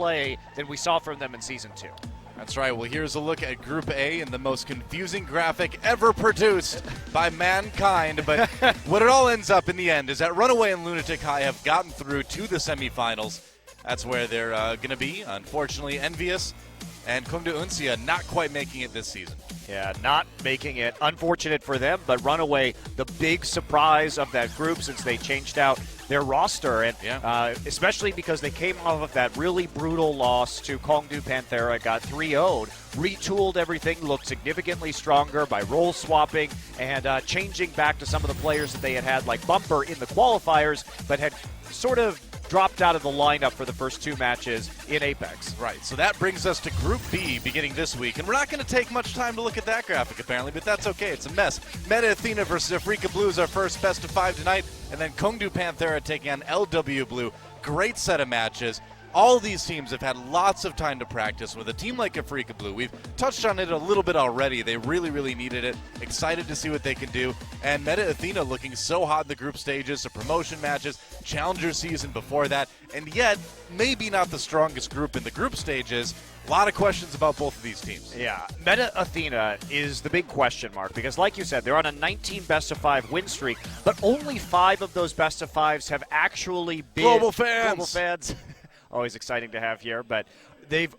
play than we saw from them in Season 2. That's right. Well, here's a look at Group A and the most confusing graphic ever produced by mankind. But what it all ends up in the end is that Runaway and Lunatic High have gotten through to the semifinals. That's where they're going to be. Unfortunately, Envious and Kongdu Uncia not quite making it this season. Yeah, not making it. Unfortunate for them, but Runaway, the big surprise of that group since they changed out their roster, and especially because they came off of that really brutal loss to Kongdu Panthera, got 3-0'd, retooled everything, looked significantly stronger by role swapping and changing back to some of the players that they had like Bumper in the qualifiers, but had sort of dropped out of the lineup for the first 2 matches in Apex. Right, so that brings us to Group B beginning this week, and we're not going to take much time to look at that graphic apparently, but that's okay, it's a mess. Meta Athena versus Afreeca Blue is our first best of 5 tonight, and then Kongdu Panthera taking on AF.Blue. Great set of matches. All these teams have had lots of time to practice. With a team like Afreeca Blue, we've touched on it a little bit already. They really, really needed it. Excited to see what they can do. And Meta Athena looking so hot in the group stages, the promotion matches, challenger season before that, and yet maybe not the strongest group in the group stages. A lot of questions about both of these teams. Yeah, Meta Athena is the big question mark because, like you said, they're on a 19 best-of-5 win streak, but only 5 of those best-of-5s have actually been global fans. Global fans. Always exciting to have here, but they've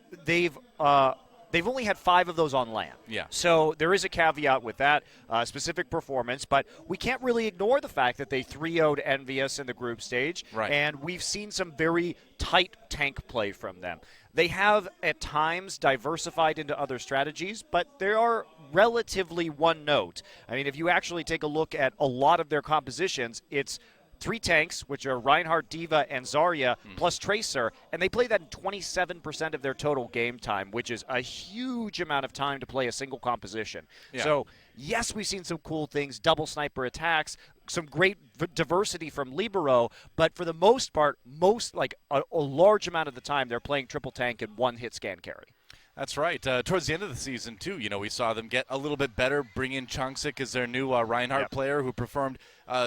only had 5 of those on LAN. Yeah. So there is a caveat with that specific performance, but we can't really ignore the fact that they 3-0'd Envious in the group stage, right. And we've seen some very tight tank play from them. They have, at times, diversified into other strategies, but they are relatively one note. I mean, if you actually take a look at a lot of their compositions, it's 3 tanks, which are Reinhardt, D.Va, and Zarya, plus Tracer, and they play that in 27% of their total game time, which is a huge amount of time to play a single composition. Yeah. So, yes, we've seen some cool things, double sniper attacks, some great diversity from Libero, but for the most part, a large amount of the time, they're playing triple tank and one hit scan carry. That's right. Towards the end of the season, too, we saw them get a little bit better, bring in Chungsik as their new Reinhardt player who performed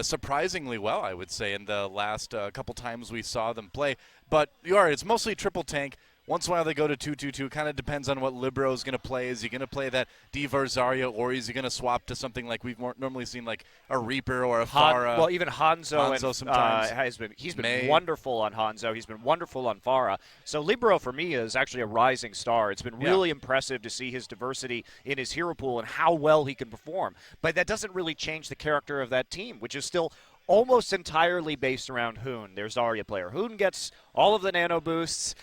surprisingly well, I would say, in the last couple times we saw them play. But it's mostly triple tank. Once in a while they go to 2-2-2. Kind of depends on what Libero is going to play. Is he going to play that D.Va or Zarya, or is he going to swap to something like we've normally seen, like a Reaper or a Pharah? Well, even Hanzo sometimes. He's been wonderful on Hanzo. He's been wonderful on Pharah. So Libero, for me, is actually a rising star. It's been really impressive to see his diversity in his hero pool and how well he can perform. But that doesn't really change the character of that team, which is still almost entirely based around Hoon, their Zarya player. Hoon gets all of the nano boosts,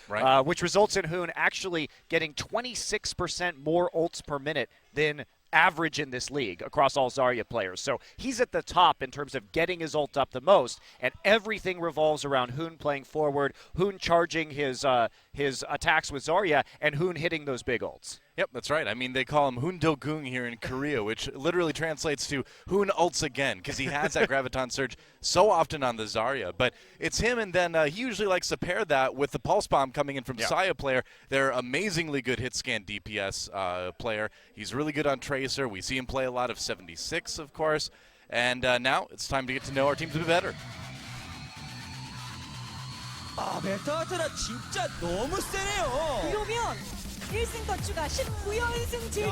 which results in Hoon actually getting 26% more ults per minute than average in this league across all Zarya players. So he's at the top in terms of getting his ult up the most, and everything revolves around Hoon playing forward, Hoon charging his attacks with Zarya, and Hoon hitting those big ults. Yep, that's right. I mean, they call him Hoon Do-gung here in Korea, which literally translates to Hoon ults again, because he has that graviton surge so often on the Zarya. But it's him, and then he usually likes to pair that with the Pulse Bomb coming in from Saya player. They're amazingly good hit scan DPS player. He's really good on Tracer. We see him play a lot of 76, of course. And now it's time to get to know our teams a bit better. 메타테라 진짜 너무 세네요. 이러면 1승 덧주가 19연승 질주.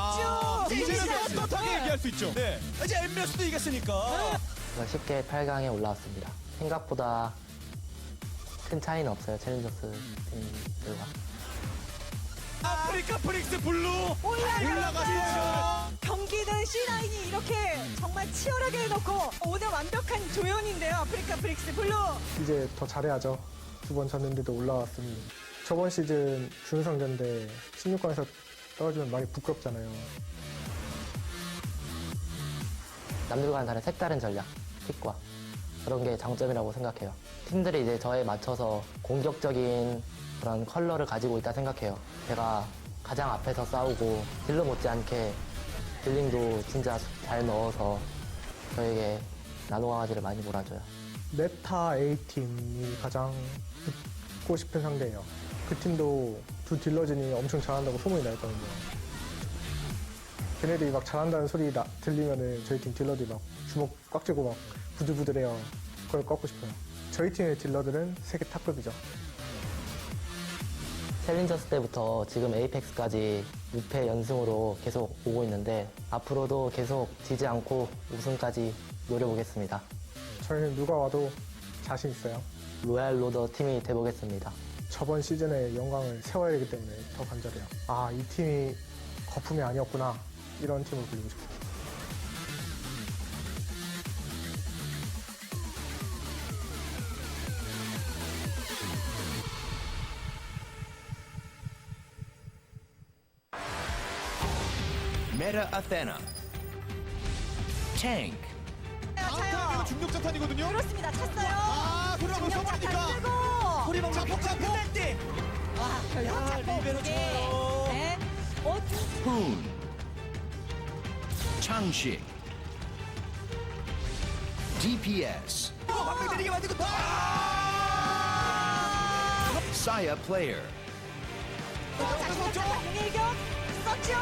이제는 떳떳하게 얘기할 수 있죠. 네, 이제 엠비어스도 이겼으니까. 쉽게 8강에 올라왔습니다. 생각보다 큰 차이는 없어요. 챌린저스 팀들과. 아프리카 프릭스 블루 올라갔어요. 경기는 C9이 이렇게 정말 치열하게 해놓고 오늘 완벽한 조연인데요. 아프리카 프릭스 블루. 이제 더 잘해야죠. 2번 졌는데도 올라왔습니다. 저번 시즌 준우승전인데 16강에서 떨어지면 많이 부끄럽잖아요. 남들과는 다른 색다른 전략, 픽과 그런 게 장점이라고 생각해요. 팀들이 이제 저에 맞춰서 공격적인 그런 컬러를 가지고 있다 생각해요. 제가 가장 앞에서 싸우고 딜러 못지않게 딜링도 진짜 잘 넣어서 저에게 나노 강아지를 많이 몰아줘요. 메타 A팀이 가장 붙고 싶은 상대예요. 그 팀도 두 딜러진이 엄청 잘한다고 소문이 나 있거든요. 걔네들이 막 잘한다는 소리 들리면은 저희 팀 딜러들이 막 주먹 꽉 쥐고 막 부들부들해요. 그걸 꺾고 싶어요. 저희 팀의 딜러들은 세계 탑급이죠. 챌린저스 때부터 지금 에이펙스까지 6패 연승으로 계속 오고 있는데 앞으로도 계속 지지 않고 우승까지 노려보겠습니다. 저희는 누가 와도 자신 있어요. 로얄 로더 팀이 돼보겠습니다. 저번 시즌의 영광을 세워야 되기 때문에 더 간절해요. 아, 이 팀이 거품이 아니었구나. 이런 팀을 불리고 싶어요. Meta Athena. Tank. 차요. 중력자탄이거든요. 그렇습니다. 찼어요. 아, 그러면 중력자탄 써버리니까. 쓰고. 자, 폭탄 때. 와, 결국 잡고 리베로 오게. 쳐요. 네. Hoon. Changxi. DPS. 이거 막상 때리게 만들고 Saya Player. 자신감 일격 썼죠.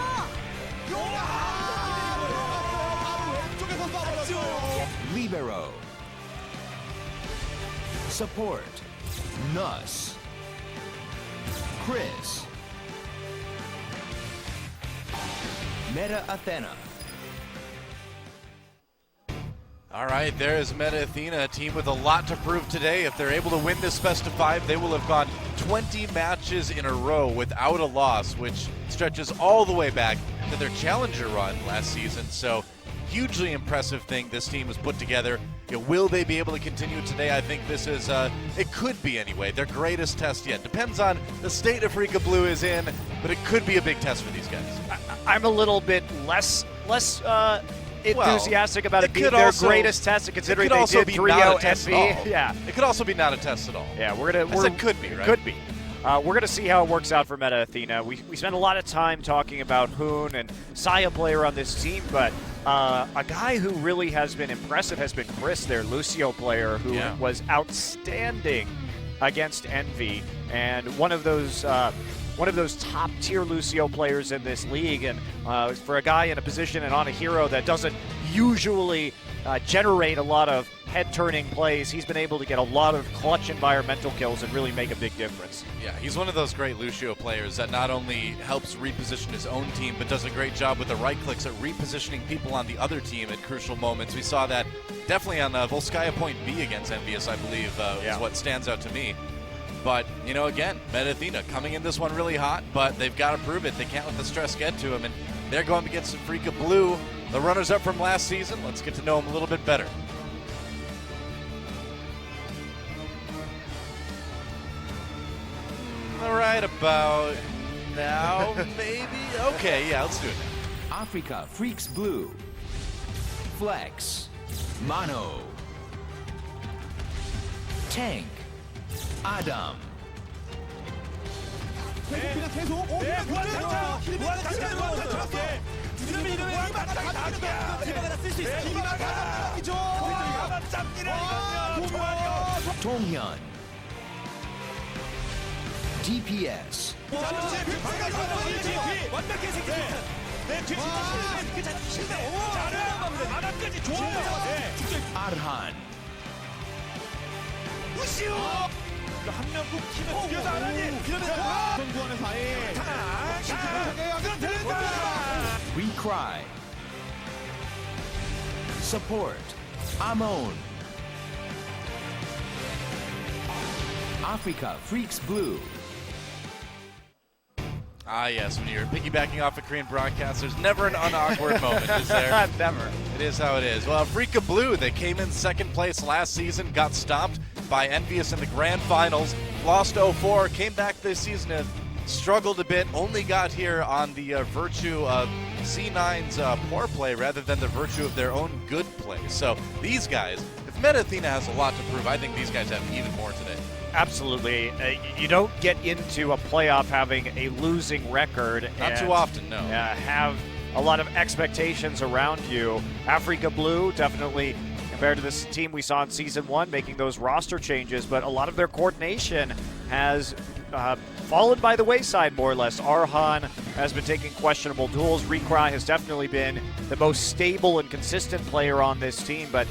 왼쪽에서 쏴버렸죠. Libero. Support. Nus. Chris. Meta Athena. All right, there is Meta Athena, a team with a lot to prove today. If they're able to win this best of 5, they will have gone 20 matches in a row without a loss, which stretches all the way back to their challenger run last season. So, hugely impressive thing this team has put together. Will they be able to continue today? I think this is, it could be anyway, their greatest test yet. Depends on the state Afreeca Blue is in, but it could be a big test for these guys. I'm a little bit less enthusiastic about it it being could their also- greatest test, considering it could they also did be 3-0 not a test at all. NV. Yeah, It could also be not a test at all. yeah, we're gonna. I said could be, right? Could be. We're gonna see how it works out for Meta Athena. We spent a lot of time talking about Hoon and Saya player on this team, but a guy who really has been impressive has been Chris, their Lucio player, who Yeah. was outstanding against Envy, and one of those top tier Lucio players in this league. And for a guy in a position and on a hero that doesn't usually generate a lot of head-turning plays, he's been able to get a lot of clutch environmental kills and really make a big difference. Yeah, he's one of those great Lucio players that not only helps reposition his own team, but does a great job with the right clicks at repositioning people on the other team at crucial moments. We saw that definitely on Volskaya Point B against Envious, I believe, is what stands out to me. But, again, Meta Athena coming in this one really hot, but they've got to prove it. They can't let the stress get to them, and they're going against Afreeca Blue, the runners-up from last season. Let's get to know them a little bit better. All right, about now, maybe? Okay, yeah, let's do it now. Afreeca Freecs Blue. Flex. Mono. Tank. Adam. 그냥 계속 무한탕 들어왔어. 이름이 맞다. 제가 쓸수 있어. 기막이죠. Donghyun. DPS. 완벽히 생겼어. 내 뒤에 아담까지 좋아요. Arhan. 한 명 꼭 팀에 죽여서 안 하니 이러면서 선수와는 사이 그건 들린다. Recry. Support. Amon. Afreeca Freecs Blue. Ah, yes, when you're piggybacking off a Korean broadcast, there's never an unawkward moment, is there? Never. It is how it is. Well, Afreeca Blue, they came in second place last season, got stopped by Envious in the grand finals, lost 0-4, came back this season and struggled a bit, only got here on the virtue of C9's poor play rather than the virtue of their own good play. So these guys, if Meta Athena has a lot to prove, I think these guys have even more today. Absolutely. You don't get into a playoff having a losing record. Not and, too often, no. have a lot of expectations around you. Afreeca Blue, definitely, compared to this team we saw in Season 1, making those roster changes, but a lot of their coordination has fallen by the wayside, more or less. Arhan has been taking questionable duels. Recry has definitely been the most stable and consistent player on this team, but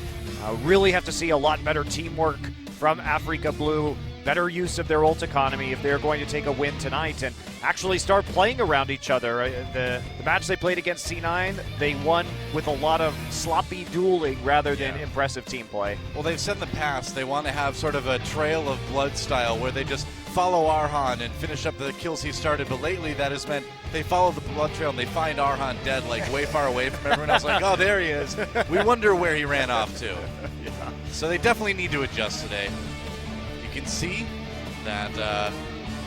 really have to see a lot better teamwork from Afreeca Blue better use of their ult economy if they're going to take a win tonight and actually start playing around each other. The match they played against C9, they won with a lot of sloppy dueling rather than impressive team play. Well, they've said in the past they want to have sort of a trail of blood style where they just follow Arhan and finish up the kills he started, but lately that has meant they follow the blood trail and they find Arhan dead, like way far away from everyone else, like, oh, there he is. We wonder where he ran off to. So they definitely need to adjust today. You can see that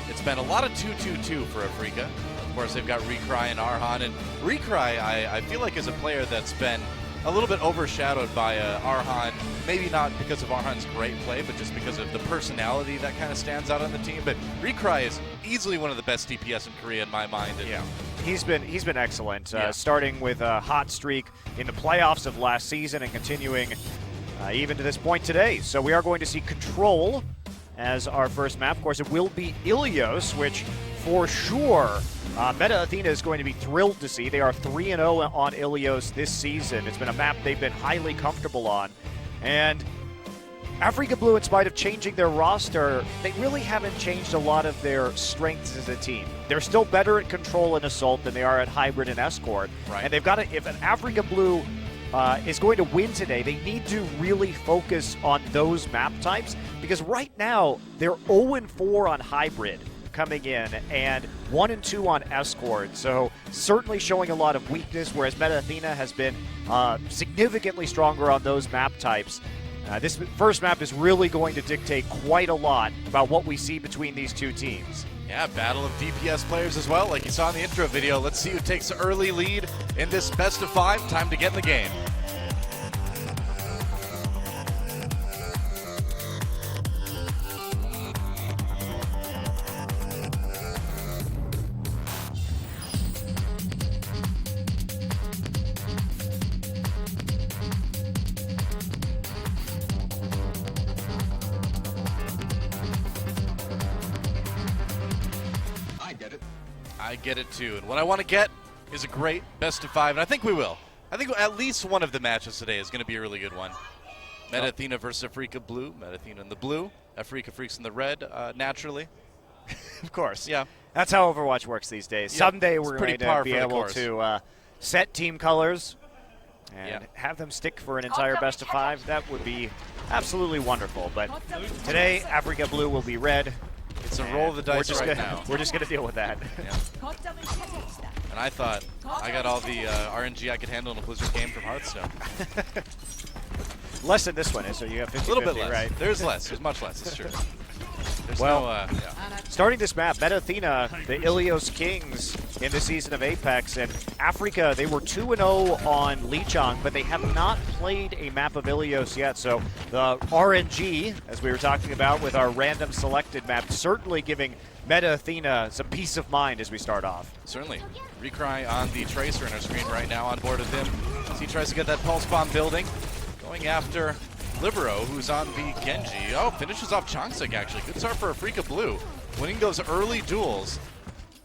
it's been a lot of 2-2-2 for Afreeca. Of course, they've got Recry and Arhan, and Recry, I feel like, is a player that's been a little bit overshadowed by Arhan, maybe not because of Arhan's great play, but just because of the personality that kind of stands out on the team. But Recry is easily one of the best DPS in Korea in my mind. And yeah, he's been excellent, starting with a hot streak in the playoffs of last season and continuing even to this point today. So we are going to see Control as our first map. Of course, it will be Ilios, which for sure Meta Athena is going to be thrilled to see. They are 3-0 on Ilios this season. It's been a map they've been highly comfortable on. And Afreeca Blue, in spite of changing their roster, they really haven't changed a lot of their strengths as a team. They're still better at Control and Assault than they are at Hybrid and Escort. Right. And they've got to, if an Afreeca Blue is going to win today, they need to really focus on those map types, because right now they're 0-4 on Hybrid coming in and 1-2 on Escort, so certainly showing a lot of weakness, whereas Meta Athena has been significantly stronger on those map types. This first map is really going to dictate quite a lot about what we see between these two teams. Yeah, battle of DPS players as well, like you saw in the intro video. Let's see who takes the early lead in this best of 5. Time to get in the game. I get it too, and what I want to get is a great best of 5, and I think we will. I think at least one of the matches today is going to be a really good one. Meta Athena versus Afreeca Blue. Meta Athena in the blue, Afreeca Freecs in the red, naturally. Of course. Yeah. That's how Overwatch works these days. Yep. Someday It's we're pretty going par to be for the able course. to set team colors and have them stick for an entire best of 5. That would be absolutely wonderful. But today, Afreeca Blue will be red. It's a roll of the dice right now. We're just going to deal with that. Yeah. And I thought I got all the RNG I could handle in a Blizzard game from Hearthstone. Less than this one is, so you have 50-50, A little bit less. right? There's less. There's much less. It's true. There's Well, starting this map, Meta Athena, the Ilios Kings in the season of Apex, and Afreeca, they were 2-0 on Lichang, but they have not played a map of Ilios yet. So the RNG, as we were talking about with our random selected map, certainly giving Meta Athena some peace of mind as we start off. Certainly. Recry on the Tracer in our screen right now on board with him. As he tries to get that pulse bomb building. Going after Libero, who's on the Genji. Oh, finishes off Chongsik, actually. Good start for Afreeca Blue. Winning those early duels.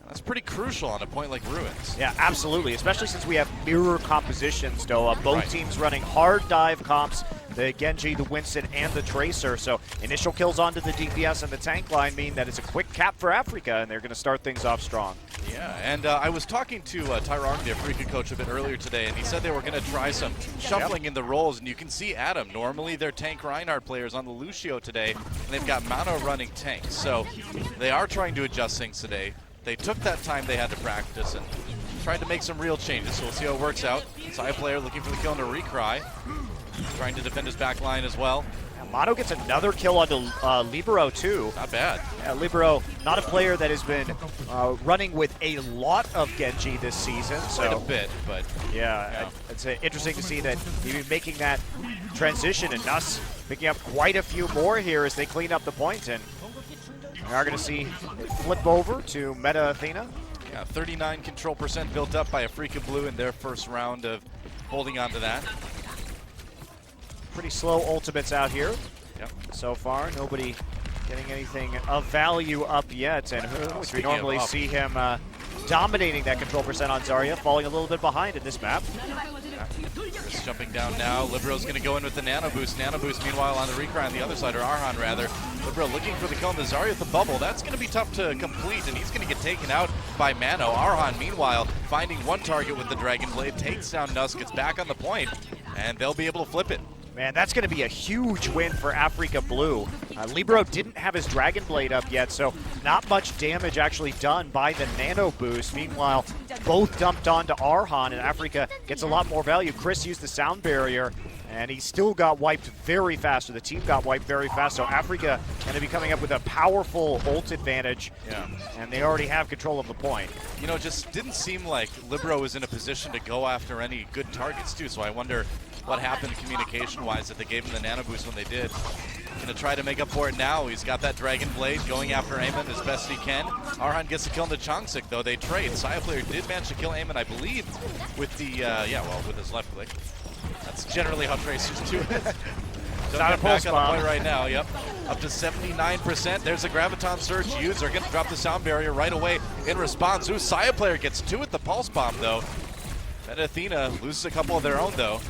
That's pretty crucial on a point like Ruins. Yeah, absolutely, especially since we have mirror compositions, Doa. Both teams running hard dive comps, the Genji, the Winston, and the Tracer. So initial kills onto the DPS and the tank line mean that it's a quick cap for Afreeca, and they're going to start things off strong. Yeah, and I was talking to Tyrong, the Afreeca coach, a bit earlier today, and he said they were going to try some shuffling in the roles, and you can see Adam. Normally they're tank Reinhardt players on the Lucio today, and they've got Mano running tanks. So they are trying to adjust things today. They took that time they had to practice and tried to make some real changes, so we'll see how it works out. Side player looking for the kill into Recry, trying to defend his back line as well. Mono gets another kill onto Libero, too. Not bad. Libero, not a player that has been running with a lot of Genji this season. Quite a bit, but... Yeah, it's interesting to see that he's making that transition and us picking up quite a few more here as they clean up the point, and we are going to see it flip over to Meta Athena. Yeah, 39 control percent built up by Afreeca Blue in their first round of holding on to that. Pretty slow ultimates out here so far. Nobody getting anything of value up yet. And we normally see him dominating that control percent on Zarya, falling a little bit behind in this map. Just jumping down now. Libero's going to go in with the Nano Boost. Nano Boost, meanwhile, on the Recry on the other side, or Arhan rather, Libero looking for the kill on the Zarya with the bubble. That's going to be tough to complete, and he's going to get taken out by Mano. Arhan, meanwhile, finding one target with the Dragon Blade, takes down Nusk, gets back on the point, and they'll be able to flip it. Man, that's going to be a huge win for Afreeca.Blue. Libero didn't have his Dragon Blade up yet, so not much damage actually done by the Nano Boost. Meanwhile, both dumped onto Arhan, and Afreeca gets a lot more value. Chris used the Sound Barrier, and he still got wiped very fast, or the team got wiped very fast, so Afreeca going to be coming up with a powerful ult advantage, and they already have control of the point. You know, it just didn't seem like Libero was in a position to go after any good targets, too, so I wonder what happened communication-wise that they gave him the nano boost when they did. Gonna try to make up for it now. He's got that Dragon Blade going after Eamon as best he can. Arhan gets the kill into Changsik, though. They trade. Player did manage to kill Eamon, I believe, with the, with his left click. That's generally how Tracers do it. Not a pulse back bomb. on the point right now, yep. Up to 79%. There's a Graviton Surge used. They're gonna drop the Sound Barrier right away in response. Ooh, Player gets 2 with the Pulse Bomb, though. Then Athena loses a couple of their own, though.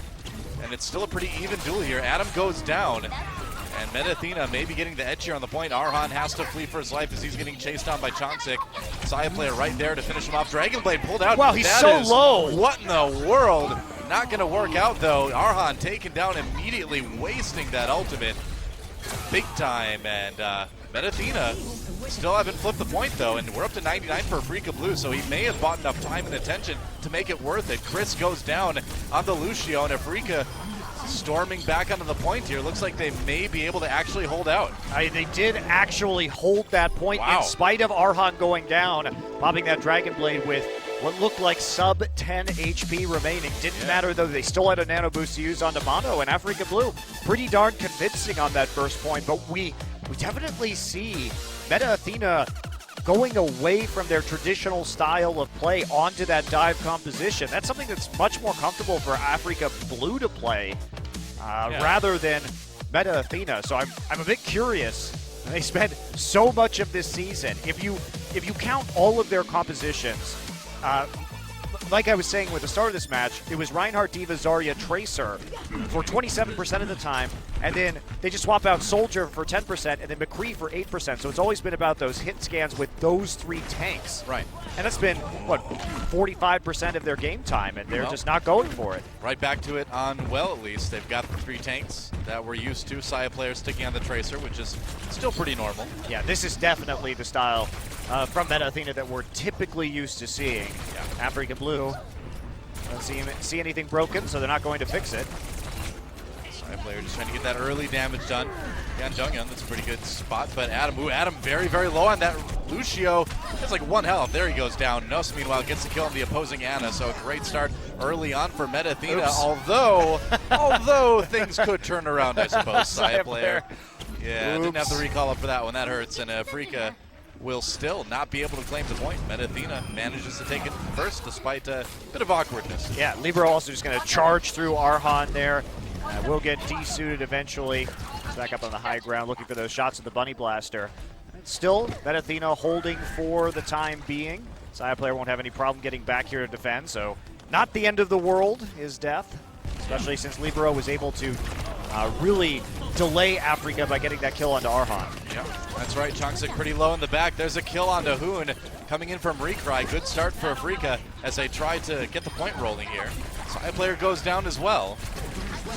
And it's still a pretty even duel here. Adam goes down, and Meta Athena may be getting the edge here on the point. Arhan has to flee for his life as he's getting chased down by Changsik. Player right there to finish him off. Dragon Blade pulled out. Wow, he's so low. What in the world? Not going to work out, though. Arhan taken down immediately, wasting that ultimate big time. And Meta Athena still haven't flipped the point, though, and we're up to 99 for Afreeca.Blue, so he may have bought enough time and attention to make it worth it. Chris goes down on the Lucio, and Afreeca storming back onto the point here. Looks like they may be able to actually hold out. They did actually hold that point in spite of Arhan going down, popping that Dragon Blade with what looked like sub 10 HP remaining. Didn't matter, though. They still had a nano boost to use onto Mono, and Afreeca.Blue pretty darn convincing on that first point, but we definitely see Meta Athena going away from their traditional style of play onto that dive composition. That's something that's much more comfortable for Afreeca.Blue to play rather than Meta Athena. So I'm a bit curious. They spent so much of this season. If you count all of their compositions, like I was saying with the start of this match, it was Reinhardt, D.Va, Zarya, Tracer for 27% of the time, and then they just swap out Soldier for 10%, and then McCree for 8%. So it's always been about those hit scans with those 3 tanks. Right. And that's been, 45% of their game time, and they're just not going for it. Right back to it on, at least. They've got the 3 tanks that we're used to. Players sticking on the Tracer, which is still pretty normal. Yeah, this is definitely the style from Meta Athena that we're typically used to seeing. Afreeca.Blue don't see anything broken, so they're not going to fix it. Player just trying to get that early damage done. Yan Junghyun, that's a pretty good spot, but Adam very, very low on that Lucio. It's like 1 health. There he goes down. Nusk, meanwhile, gets the kill on the opposing Ana, so a great start early on for Meta Athena, although things could turn around, I suppose. Player. Yeah, didn't have the recall up for that one. That hurts, and Afreeca will still not be able to claim the point. Meta Athena manages to take it first despite a bit of awkwardness. Yeah, Libero also just going to charge through Arhan there. Will get desuited eventually. He's back up on the high ground looking for those shots of the Bunny Blaster. Still, Meta Athena holding for the time being. Player won't have any problem getting back here to defend, so not the end of the world is death, especially since Libero was able to really delay Afreeca by getting that kill onto Arhan. Yeah, that's right. Changsik pretty low in the back. There's a kill onto Hoon coming in from Recry. Good start for Afreeca as they try to get the point rolling here. Player goes down as well.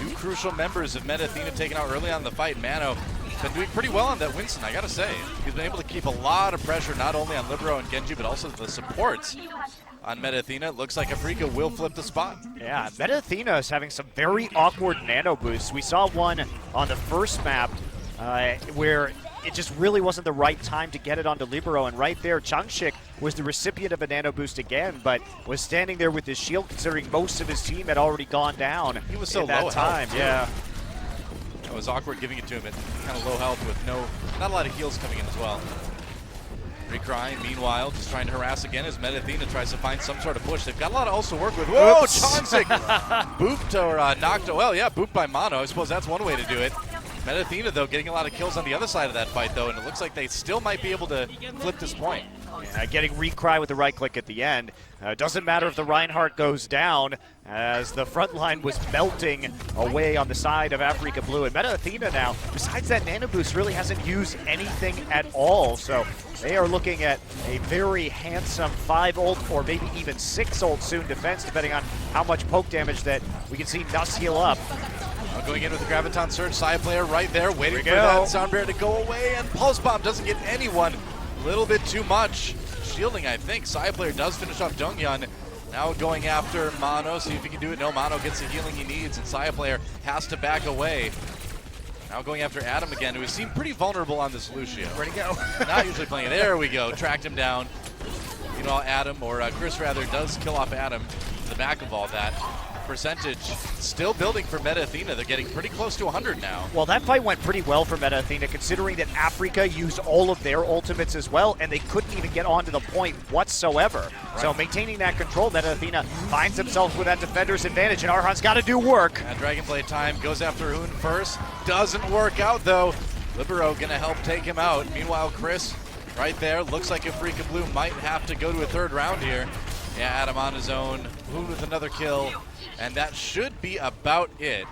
2 crucial members of Meta Athena taken out early on in the fight. Mano been doing pretty well on that Winston, I gotta say. He's been able to keep a lot of pressure not only on Libero and Genji, but also the supports on Meta Athena. Looks like Afreeca will flip the spot. Yeah, Meta Athena is having some very awkward nano boosts. We saw one on the first map where it just really wasn't the right time to get it onto Libero, and right there, Changsik was the recipient of a nano boost again, but was standing there with his shield considering most of his team had already gone down. He was so at that low time. Health, it was awkward giving it to him at kind of low health with not a lot of heals coming in as well. Recry, meanwhile, just trying to harass again as Meta Athena tries to find some sort of push. They've got a lot to also work with. Whoa, Changsik booped or knocked. Booped by Mono. I suppose that's one way to do it. Meta Athena, though, getting a lot of kills on the other side of that fight, though, and it looks like they still might be able to flip this point. Getting Recry with the right click at the end. Doesn't matter if the Reinhardt goes down, as the front line was melting away on the side of Afreeca Blue. And Meta Athena now, besides that nano boost, really hasn't used anything at all. So they are looking at a very handsome 5 ult or maybe even 6 ult soon defense, depending on how much poke damage that we can see Nuss heal up. Going in with the Graviton Surge, side player right there, waiting for that sound barrier to go away, and Pulse Bomb doesn't get anyone. A little bit too much. Shielding, I think. Side player does finish off Donghyun. Now going after Mono, see if he can do it. No, Mono gets the healing he needs, and Side player has to back away. Now going after Adam again, who has seemed pretty vulnerable on this Lucio. Where'd he go? Not usually playing it. There we go. Tracked him down. You know, Adam, or Chris rather, does kill off Adam in the back of all that. Percentage still building for Meta Athena. They're getting pretty close to 100 now. Well, that fight went pretty well for Meta Athena, considering that Afreeca used all of their ultimates as well, and they couldn't even get onto the point whatsoever. Right. So maintaining that control, Meta Athena finds themselves with that defender's advantage, and Arhan's got to do work. And Dragonblade time goes after Hoon first. Doesn't work out, though. Libero going to help take him out. Meanwhile, Chris right there. Looks like Afreeca Blue might have to go to a third round here. Yeah, Adam on his own. Hoon with another kill. And that should be about it.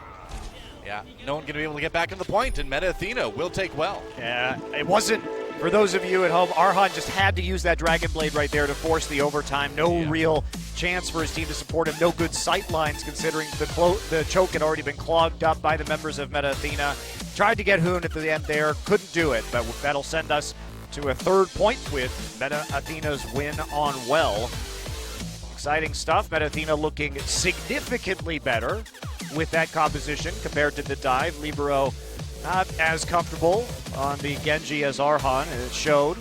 Yeah, no one going to be able to get back in the point, and Meta Athena will take well. Yeah, it wasn't, for those of you at home, Arhan just had to use that Dragon Blade right there to force the overtime. No real chance for his team to support him. No good sight lines, considering the choke had already been clogged up by the members of Meta Athena. Tried to get Hoon at the end there, couldn't do it, but that'll send us to a third point with Meta Athena's win on well. Exciting stuff. Meta Athena looking significantly better with that composition compared to the dive. Libero not as comfortable on the Genji as Arhan, and it showed.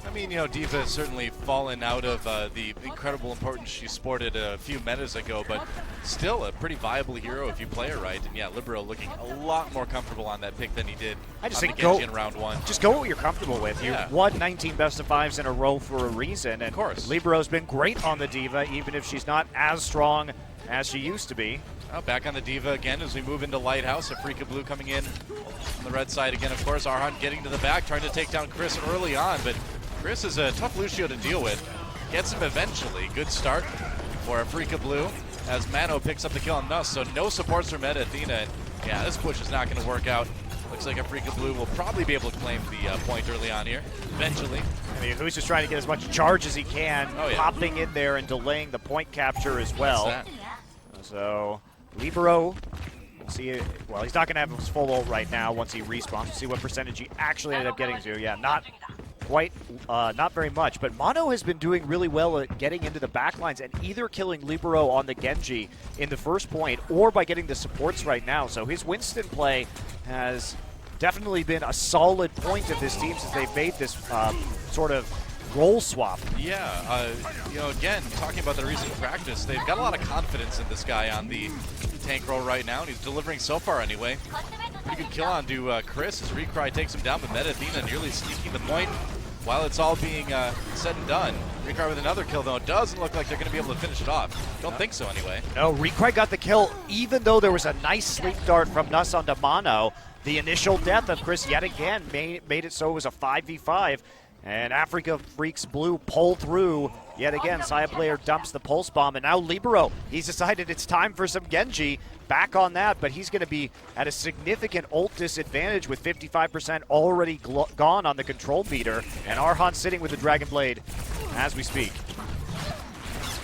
I mean, you know, D.Va has certainly fallen out of the incredible importance she sported a few metas ago, but still a pretty viable hero if you play her right. And yeah, Libero looking a lot more comfortable on that pick than he did on the Genji in round 1. Just go what you're comfortable with. You won 19 best of 5s in a row for a reason. And of course. Libero's been great on the D.Va, even if she's not as strong as she used to be. Oh, back on the D.Va again as we move into Lighthouse. Afreeca Blue coming in on the red side again, of course. Arhan getting to the back, trying to take down Chris early on, but Chris is a tough Lucio to deal with. Gets him eventually. Good start for Afreeca Blue as Mano picks up the kill on Nuss, so no supports for Meta Athena. And yeah, this push is not going to work out. Looks like Afreeca Blue will probably be able to claim the point early on here, eventually. I mean, who's just trying to get as much charge as he can, popping in there and delaying the point capture as well. So, Libero, we'll see. Well, he's not going to have his full ult right now once he respawns. We'll see what percentage he actually ended up getting to. Yeah, not quite, not very much. But Mono has been doing really well at getting into the backlines and either killing Libero on the Genji in the first point or by getting the supports right now. So his Winston play has definitely been a solid point of this team since they've made this sort of role swap. Yeah, you know, again, talking about the recent practice, they've got a lot of confidence in this guy on the tank role right now, and he's delivering so far anyway. Pretty good kill on to Chris as Recry takes him down, but Meta Athena nearly sneaking the point while it's all being said and done. Recry with another kill, though. It doesn't look like they're going to be able to finish it off. Don't think so, anyway. No, Recry got the kill, even though there was a nice sleep dart from Nuss onto Mono. The initial death of Chris yet again made it so it was a 5v5. And Afreeca Freecs Blue pull through yet again. Side player dumps the pulse bomb, and now Libero, he's decided it's time for some Genji. Back on that, but he's going to be at a significant ult disadvantage with 55% already gone on the control meter. And Arhan sitting with the Dragon Blade as we speak.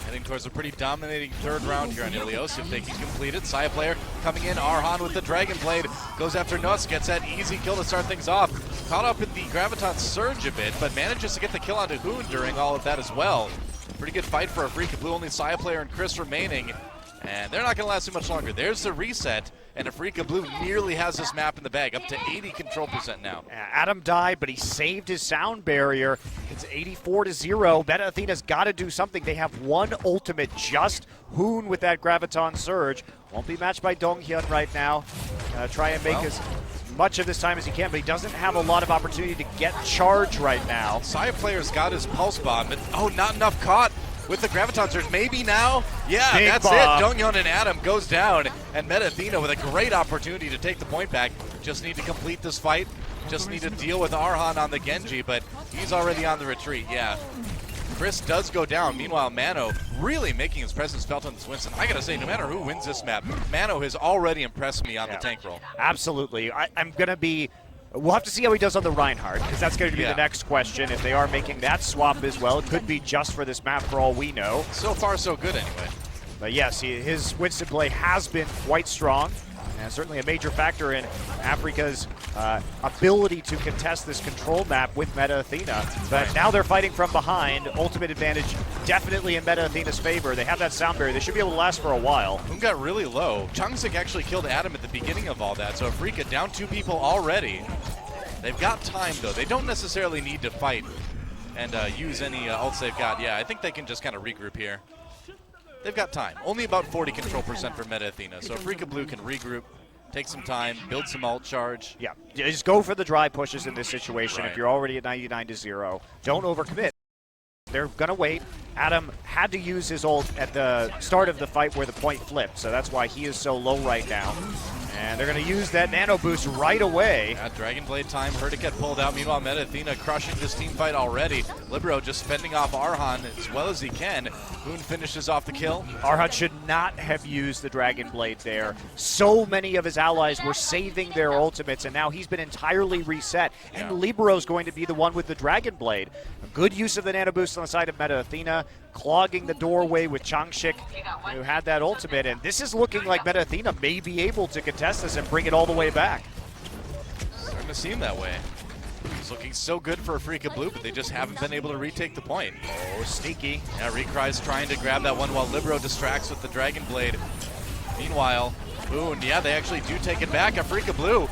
Heading towards a pretty dominating third round here on Ilios if they can complete it. Side player coming in, Arhan with the Dragon Blade, goes after Nuss, gets that easy kill to start things off. Caught up in the Graviton Surge a bit, but manages to get the kill onto Hoon during all of that as well. Pretty good fight for Afreeca Blue, only Side player and Chris remaining. And they're not going to last too much longer. There's the reset, and Afreeca Blue nearly has this map in the bag, up to 80 control percent now. Adam died, but he saved his sound barrier. It's 84-0. Meta Athena's got to do something. They have one ultimate, just Hoon with that Graviton Surge. Won't be matched by Donghyun right now. Try and make as much of this time as he can, but he doesn't have a lot of opportunity to get charge right now. Side player's got his pulse bomb, but not enough caught with the Graviton Surge. Maybe now? Yeah, Big that's bomb. it. Donghyun and Adam goes down, and Meta Athena with a great opportunity to take the point back. Just need to complete this fight. Just need to deal with Arhan on the Genji, but he's already on the retreat. Yeah. Chris does go down. Meanwhile, Mano really making his presence felt on this Winston. I gotta say, no matter who wins this map, Mano has already impressed me on the tank role. Absolutely. I'm going to be... We'll have to see how he does on the Reinhardt, because that's going to be the next question. If they are making that swap as well, it could be just for this map for all we know. So far, so good anyway. But yes, his Winston play has been quite strong, and certainly a major factor in Afreeca's ability to contest this control map with Meta Athena. But now they're fighting from behind. Ultimate advantage definitely in Meta Athena's favor. They have that sound barrier. They should be able to last for a while. Who got really low. Changsik actually killed Adam at the beginning of all that, so Afreeca down 2 people already. They've got time, though. They don't necessarily need to fight and use any ults they've got. Yeah, I think they can just kind of regroup here. They've got time. Only about 40 control percent for Meta Athena, so Afreeca Blue can regroup, take some time, build some ult charge. Yeah, just go for the dry pushes in this situation. If you're already at 99-0, don't overcommit. They're going to wait. Adam had to use his ult at the start of the fight where the point flipped, so that's why he is so low right now. And they're going to use that nano boost right away. At Dragon Blade time, Herdiket pulled out. Meanwhile, Meta Athena crushing this team fight already. Libero just fending off Arhan as well as he can. Boone finishes off the kill. Arhan should not have used the Dragon Blade there. So many of his allies were saving their ultimates, and now he's been entirely reset. And Libero's going to be the one with the Dragon Blade. A good use of the nano boost on the side of Meta Athena, clogging the doorway with Changsik, who had that ultimate. And this is looking like Meta Athena may be able to contest this and bring it all the way back. Starting to seem that way. It's looking so good for Afreeca Blue, but they just haven't been able to retake the point. Oh, sneaky. Yeah, Recry's trying to grab that one while Libero distracts with the Dragon Blade. Meanwhile, Boone, yeah, they actually do take it back. Afreeca Blue,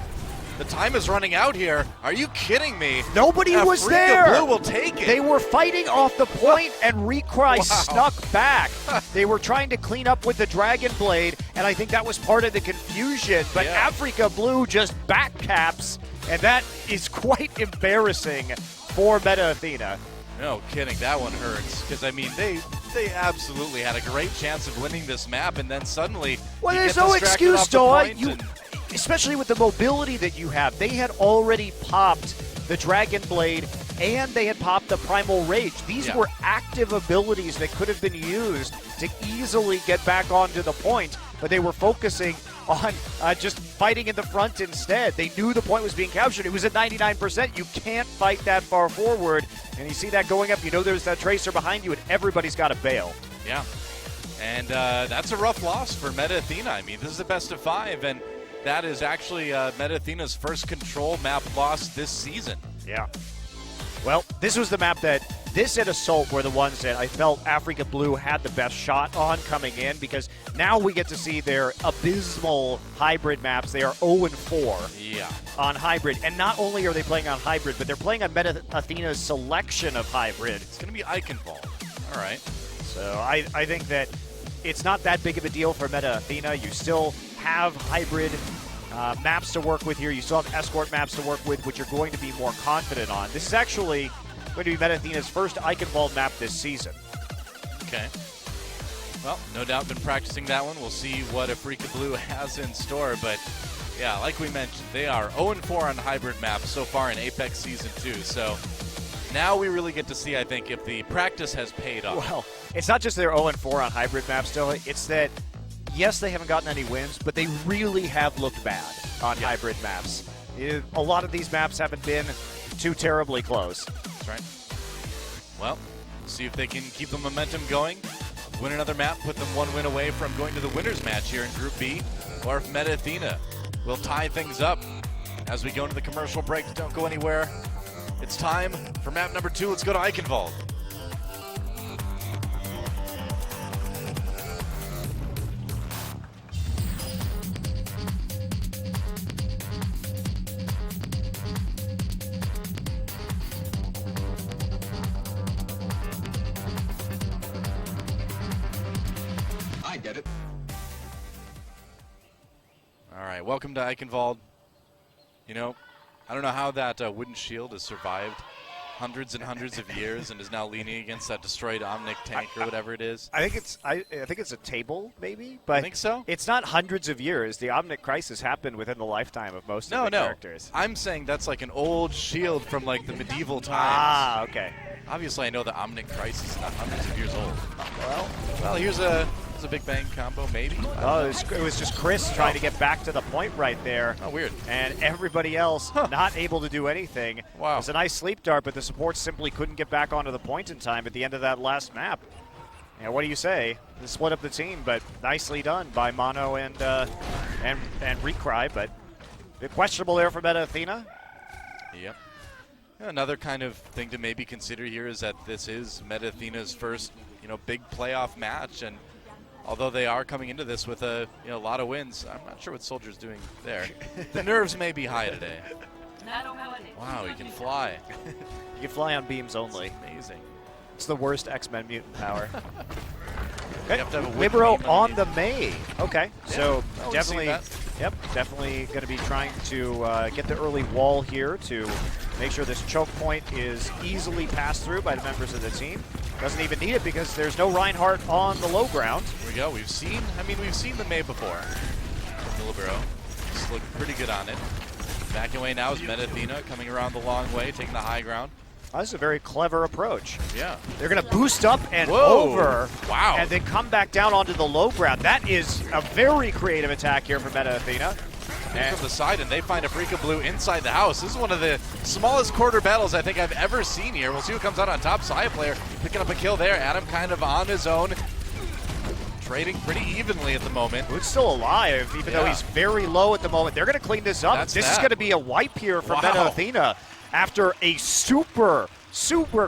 the time is running out here. Are you kidding me? Nobody was there. Afreeca Blue will take it. They were fighting off the point, and Recry snuck back. They were trying to clean up with the Dragon Blade, and I think that was part of the confusion. But Afreeca Blue just backcaps, and that is quite embarrassing for Meta Athena. No kidding, that one hurts. Because, I mean, they absolutely had a great chance of winning this map, and then suddenly there's no excuse, Doa. Especially with the mobility that you have. They had already popped the Dragon Blade and they had popped the Primal Rage. These were active abilities that could have been used to easily get back onto the point, but they were focusing on just fighting in the front instead. They knew the point was being captured. It was at 99%. You can't fight that far forward, and you see that going up. You know there's that Tracer behind you, and everybody's got to bail. Yeah, and that's a rough loss for Meta Athena. I mean, this is the best of 5, and that is actually Meta Athena's first control map loss this season. Yeah. Well, this was the map that this and Assault were the ones that I felt Afreeca Blue had the best shot on coming in, because now we get to see their abysmal hybrid maps. They are 0-4 on hybrid. And not only are they playing on hybrid, but they're playing on Meta Athena's selection of hybrid. It's going to be Eichenwald. All right. So I think that it's not that big of a deal for Meta Athena. You still have hybrid maps to work with here. You still have escort maps to work with, which you're going to be more confident on. This is actually going to be Meta Athena's first Eichenwald map this season. Okay. Well, no doubt been practicing that one. We'll see what Afreeca Blue has in store. But, yeah, like we mentioned, they are 0-4 on hybrid maps so far in Apex Season 2. So now we really get to see, I think, if the practice has paid off. Well, it's not just they're 0-4 on hybrid maps still. It's that, yes, they haven't gotten any wins, but they really have looked bad on hybrid maps. A lot of these maps haven't been too terribly close. That's right. Well, we'll see if they can keep the momentum going, win another map, put them one win away from going to the winner's match here in Group B, or if Meta Athena will tie things up as we go into the commercial break. Don't go anywhere. It's time for map number 2. Let's go to Eichenwald. All right, welcome to Eichenwald. You know, I don't know how that wooden shield has survived hundreds and hundreds of years and is now leaning against that destroyed Omnic tank or whatever it is. I think it's a table, maybe, but think so? It's not hundreds of years. The Omnic crisis happened within the lifetime of most of the characters. I'm saying that's like an old shield from like the medieval times. Ah, okay. Obviously, I know the Omnic crisis is not hundreds of years old. Well, here's a Big Bang combo, maybe. Oh, it was just Chris trying to get back to the point right there. Oh, weird. And everybody else not able to do anything. Wow. It was a nice sleep dart, but the supports simply couldn't get back onto the point in time at the end of that last map. Yeah, what do you say? They split up the team, but nicely done by Mono and Recry, but a bit questionable there for Meta Athena. Yep. Another kind of thing to maybe consider here is that this is Meta Athena's first, big playoff match, and although they are coming into this with a lot of wins, I'm not sure what Soldier's doing there. The nerves may be high today. Wow, he can fly. You can fly on beams only. Amazing. It's the worst X-Men mutant power. Okay. You have to have a Libero beam on underneath. the May. Okay, so we've definitely, seen that. definitely going to be trying to get the early wall here to make sure this choke point is easily passed through by the members of the team. Doesn't even need it because there's no Reinhardt on the low ground. Here we go. We've seen the May before. The Libero just looked pretty good on it. Backing away now is Meta Athena coming around the long way, taking the high ground. This is a very clever approach. Yeah. They're going to boost up and Whoa. over. Wow. And then come back down onto the low ground. That is a very creative attack here from Meta Athena. And from the side, and they find Afreeca.Blue inside the house. This is one of the smallest quarter battles I think I've ever seen here. We'll see who comes out on top. Saya player picking up a kill there. Adam kind of on his own. Trading pretty evenly at the moment. Who's still alive, even though he's very low at the moment. They're going to clean this up. This is going to be a wipe here for Meta Athena after a super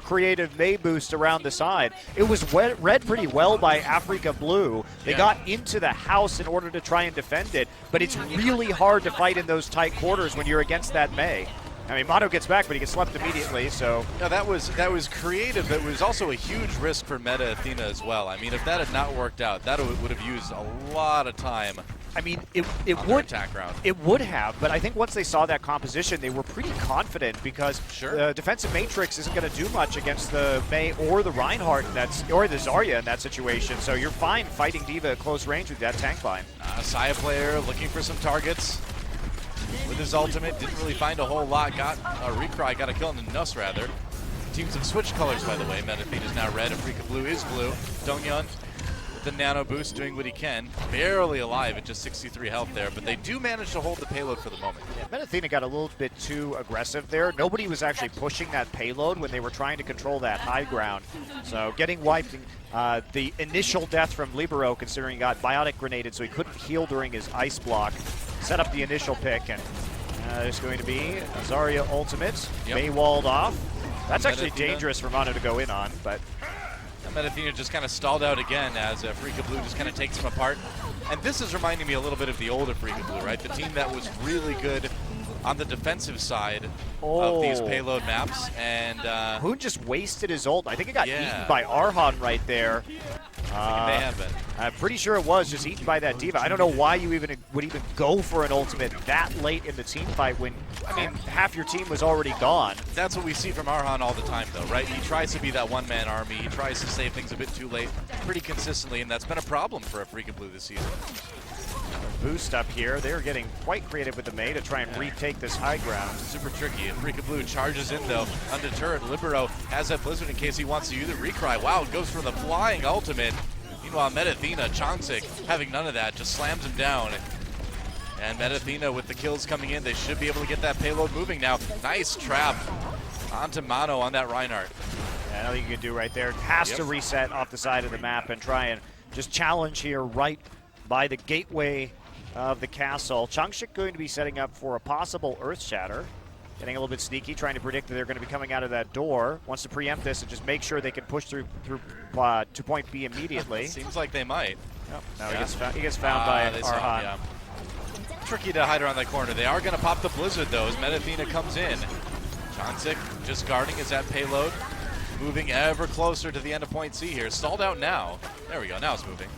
creative May boost around the side. It was read pretty well by Afreeca.Blue. They got into the house in order to try and defend it, but it's really hard to fight in those tight quarters when you're against that May. I mean, Mono gets back, but he gets slept immediately, so... Yeah, that was creative. That was also a huge risk for Meta Athena as well. I mean, if that had not worked out, that would have used a lot of time. I mean, it would attack round. It would have, but I think once they saw that composition, they were pretty confident because the defensive matrix isn't going to do much against the May or the Reinhardt or the Zarya in that situation. So you're fine fighting D.Va at close range with that tank line. Saya player looking for some targets with his ultimate. Didn't really find a whole lot. Got Recry, got a kill in the Nuss rather. Teams have switched colors, by the way. Meta Athena is now red. Afreeca.Blue is blue. Dongyun the nano boost, doing what he can. Barely alive at just 63 health there, but they do manage to hold the payload for the moment. Yeah, Meta Athena got a little bit too aggressive there. Nobody was actually pushing that payload when they were trying to control that high ground. So getting wiped, the initial death from Libero, considering he got biotic grenaded, so he couldn't heal during his ice block, set up the initial pick, and there's going to be a Zarya ultimate. May walled off. That's actually dangerous for Mono to go in on, but... Meta Athena just kind of stalled out again as Afreeca.Blue just kind of takes him apart. And this is reminding me a little bit of the old Afreeca.Blue, right? The team that was really good on the defensive side of these payload maps. And Hoon just wasted his ult. I think it got eaten by Arhan right there. It may have been. I'm pretty sure it was just eaten by that D.Va. I don't know why you would even go for an ultimate that late in the team fight when, I mean, half your team was already gone. That's what we see from Arhan all the time, though, right? He tries to be that one-man army. He tries to save things a bit too late pretty consistently, and that's been a problem for Afreeca.Blue this season. Boost up here. They're getting quite creative with the May to try and retake this high ground. Super tricky. Afreeca.Blue charges in, though, undeterred. Libero has that Blizzard in case he wants to use it. Recry, wow, goes for the flying ultimate. Meanwhile, Meta Athena, Changsik, having none of that, just slams him down. And Meta Athena with the kills coming in, they should be able to get that payload moving now. Nice trap onto Mono on that Reinhardt. Yeah, nothing you can do right there. Has to reset off the side of the map and try and just challenge here right by the gateway of the castle. Changsik going to be setting up for a possible Earth Shatter. Getting a little bit sneaky, trying to predict that they're going to be coming out of that door. Wants to preempt this and just make sure they can push through to point B immediately. Seems like they might. No, he gets found by Arhan. Tricky to hide around that corner. They are going to pop the Blizzard, though, as Meta Athena comes in. Changsik just guarding is that payload. Moving ever closer to the end of point C here. Stalled out now. There we go. Now it's moving.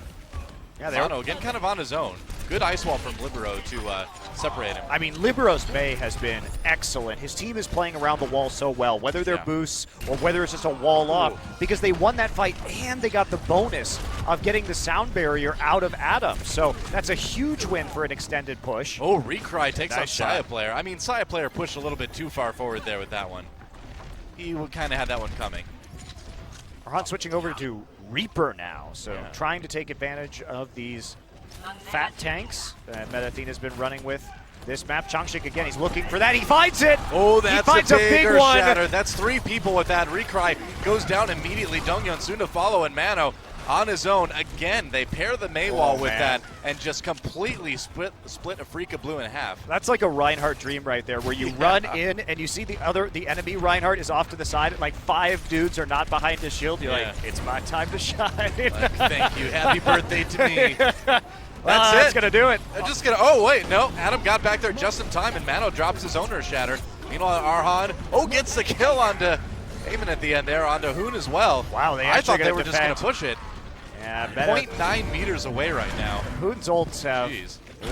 Yeah, Mono again kind of on his own. Good ice wall from Libero to separate him. I mean, Libero's May has been excellent. His team is playing around the wall so well, whether they're boosts or whether it's just a wall off, because they won that fight and they got the bonus of getting the sound barrier out of Adam. So that's a huge win for an extended push. Oh, Recry takes Nice out Saya shot. Player. I mean, Saya Player pushed a little bit too far forward there with that one. He kind of had that one coming. Arhan switching over to Reaper now, so trying to take advantage of these fat tanks that Meta Athena's been running with this map. Changshik again, he's looking for that. He finds it! Oh, that's he finds a a big bigger one. shatter. That's 3 people with that. Recry goes down immediately. Donghyun soon to follow, and Mano on his own. Again, they pair the May wall with that and just completely split Afreeca Blue in half. That's like a Reinhardt dream right there, where you run in and you see the enemy Reinhardt is off to the side, and like 5 dudes are not behind his shield. You're like, it's my time to shine. Like, thank you. Happy birthday to me. That's That's it. Gonna do it. Just gonna. Oh wait, no. Adam got back there just in time, and Mano drops his owner shatter. Meanwhile, Arhan gets the kill onto Eamon at the end there, onto Hoon as well. Wow, they I thought actually they got were just gonna defend. push it. Yeah, Meta 0.9 meters away right now. Hoon's ults have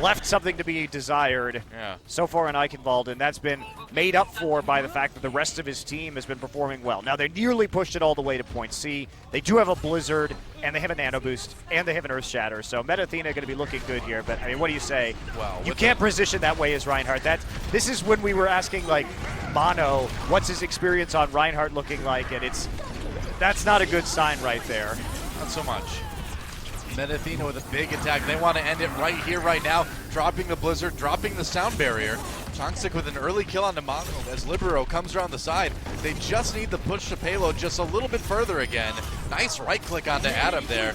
left something to be desired so far in Eichenwald, and that's been made up for by the fact that the rest of his team has been performing well. Now, they nearly pushed it all the way to point C. They do have a Blizzard, and they have a Nano Boost, and they have an Earth Shatter, so Meta Athena going to be looking good here, but I mean, what do you say? Well, you can't position that way as Reinhardt. This is when we were asking, like, Mono, what's his experience on Reinhardt looking like, and that's not a good sign right there. Not so much. Meta Athena with a big attack. They want to end it right here, right now. Dropping the Blizzard, dropping the sound barrier. Changshik with an early kill onto Mono as Libero comes around the side. They just need to push the payload just a little bit further again. Nice right click onto Adam there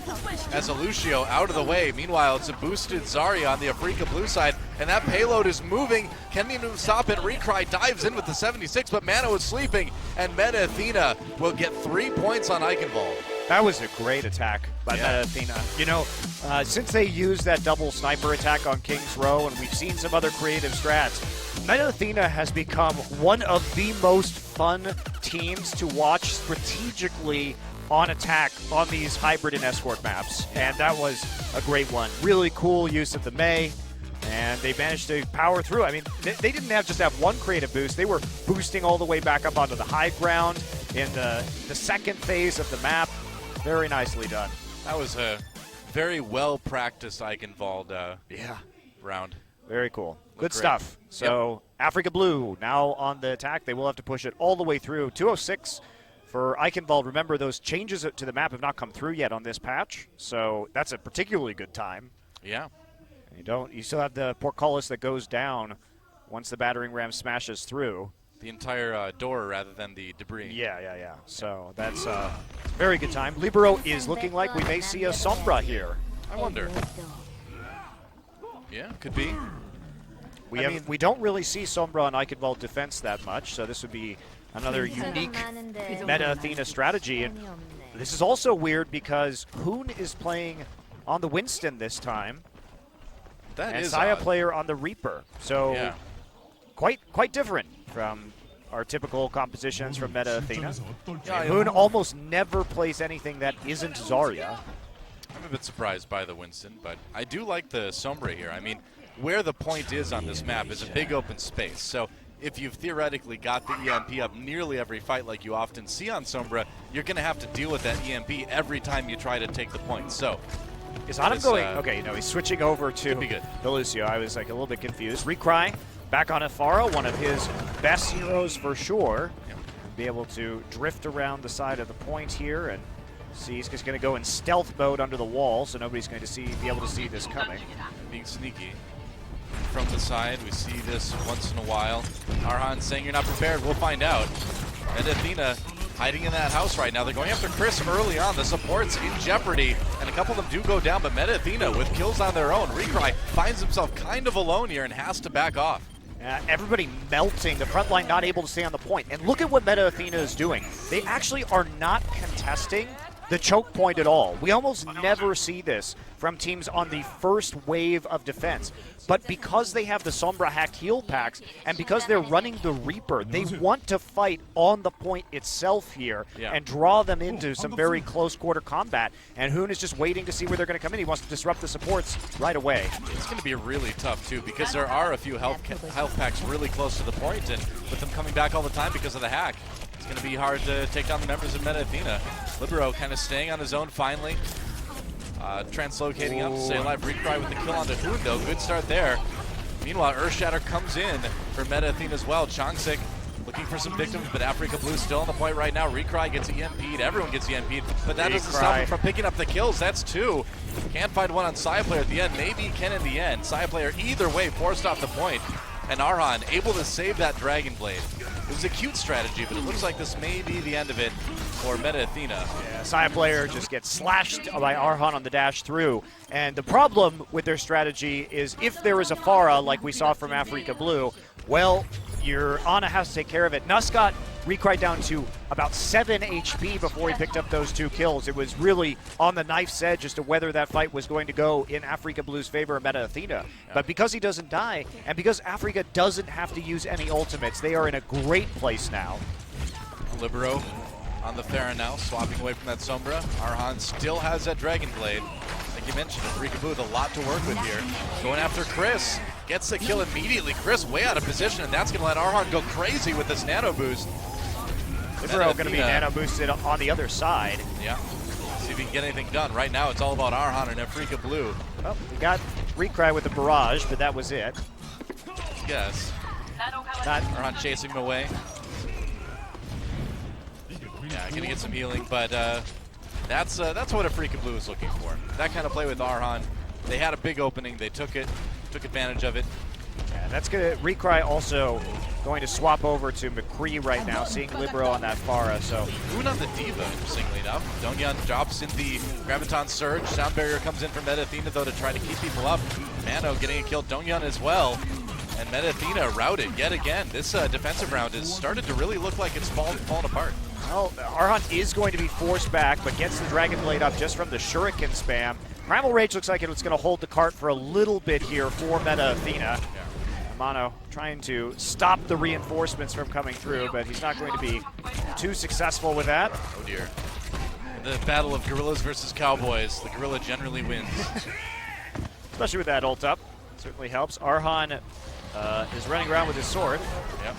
as Lucio out of the way. Meanwhile, it's a boosted Zarya on the Afreeca Blue side, and that payload is moving. Can even stop it? Recry dives in with the 76, but Mano is sleeping, and Meta Athena will get 3 points on Eichenwald. That was a great attack by Meta Athena. You know, since they used that double sniper attack on King's Row, and we've seen some other creative strats, Meta Athena has become one of the most fun teams to watch strategically on attack on these hybrid and escort maps. And that was a great one. Really cool use of the May, and they managed to power through. I mean, they didn't just have one creative boost. They were boosting all the way back up onto the high ground in the second phase of the map. Very nicely done. That was a very well-practiced Eichenwald round. Very cool. Good Great. stuff. So, Afreeca Blue now on the attack. They will have to push it all the way through. 206 for Eichenwald. Remember, those changes to the map have not come through yet on this patch, so that's a particularly good time. Yeah. You still have the portcullis that goes down once the battering ram smashes through. The entire door rather than the debris. Yeah. So that's a very good time. Libero is looking like we may see a Sombra here. I wonder. Yeah, could be. We don't really see Sombra on Eichenwald defense that much, so this would be another unique Meta Athena strategy. And this is also weird because Hoon is playing on the Winston this time, That is Saya odd. player on the Reaper. So quite different from our typical compositions from Meta Athena. Hoon almost never plays anything that isn't Zarya. I'm a bit surprised by the Winston, but I do like the Sombra here. I mean, where the point is on this map is a big open space. So if you've theoretically got the EMP up nearly every fight like you often see on Sombra, you're going to have to deal with that EMP every time you try to take the point. So is Adam going? Okay, no, he's switching over to the Lucio. I was like a little bit confused. Recry back on Afara, one of his best heroes for sure. Be able to drift around the side of the point here and see. He's just going to go in stealth mode under the wall, so nobody's going to be able to see this coming. Being sneaky from the side, we see this once in a while. Arhan saying you're not prepared. We'll find out. And Athena hiding in that house right now. They're going after Chris early on. The support's in jeopardy, and a couple of them do go down, but Meta Athena with kills on their own. Recry finds himself kind of alone here and has to back off. Everybody melting, the front line not able to stay on the point. And look at what Meta Athena is doing. They actually are not contesting the choke point at all. We almost never see this from teams on the first wave of defense. But because they have the Sombra hacked heal packs, and because they're running the Reaper, they want to fight on the point itself here and draw them into some very close quarter combat. And Hoon is just waiting to see where they're going to come in. He wants to disrupt the supports right away. It's going to be really tough, too, because there are a few health packs really close to the point, and with them coming back all the time because of the hack, it's going to be hard to take down the members of Meta Athena. Libero kind of staying on his own finally. Translocating up to stay alive. Recry with the kill onto Hoon, though. Good start there. Meanwhile, Earthshatter comes in for Meta Athena as well. Changsik looking for some victims, but Afreeca Blue still on the point right now. Recry gets EMP'd. Everyone gets EMP'd, but that doesn't stop him from picking up the kills. That's 2. Can't find one on Sayaplayer at the end. Maybe he can in the end. Sayaplayer either way forced off the point. And Arhan able to save that Dragon Blade. It was a cute strategy, but it looks like this may be the end of it for Meta Athena. Yeah, Sayaplayer just gets slashed by Arhan on the dash through. And the problem with their strategy is if there is a Pharah, like we saw from Afreeca Blue, well, your Ana has to take care of it. Nuss got Recry down to about 7 HP before he picked up those 2 kills. It was really on the knife's edge as to whether that fight was going to go in Afreeca Blue's favor or Meta Athena. But because he doesn't die, and because Afreeca doesn't have to use any ultimates, they are in a great place now. Libero on the Pharah now, swapping away from that Sombra. Arhan still has that Dragon Blade. Like you mentioned, Afreeca Blue with a lot to work with here. Going after Chris. Gets the kill immediately. Chris way out of position, and that's going to let Arhan go crazy with this nano boost. Libero going to be nano boosted on the other side. Yeah. See if he can get anything done. Right now, it's all about Arhan and Afreeca Blue. Well, we got Recry with the barrage, but that was it. Yes. Not Arhan chasing him away. Yeah, going to get some healing, but that's what Afreeca Blue is looking for. That kind of play with Arhan. They had a big opening. They took advantage of it. Yeah, that's good. Recry also going to swap over to McCree right now, seeing Libero on that Pharah. So Hoon on the Diva, interestingly enough. Donghyun drops in the Graviton Surge. Sound Barrier comes in from Meta Athena, though, to try to keep people up. Mano getting a kill. Donghyun as well. And Meta Athena routed yet again. This defensive round has started to really look like it's falling apart. Well, Arhan is going to be forced back, but gets the Dragon Blade up just from the Shuriken spam. Primal Rage looks like it's going to hold the cart for a little bit here for Meta Athena. Mano trying to stop the reinforcements from coming through, but he's not going to be too successful with that. Oh dear. The battle of gorillas versus cowboys. The gorilla generally wins. Especially with that ult up. Certainly helps. Arhan is running around with his sword. Yep.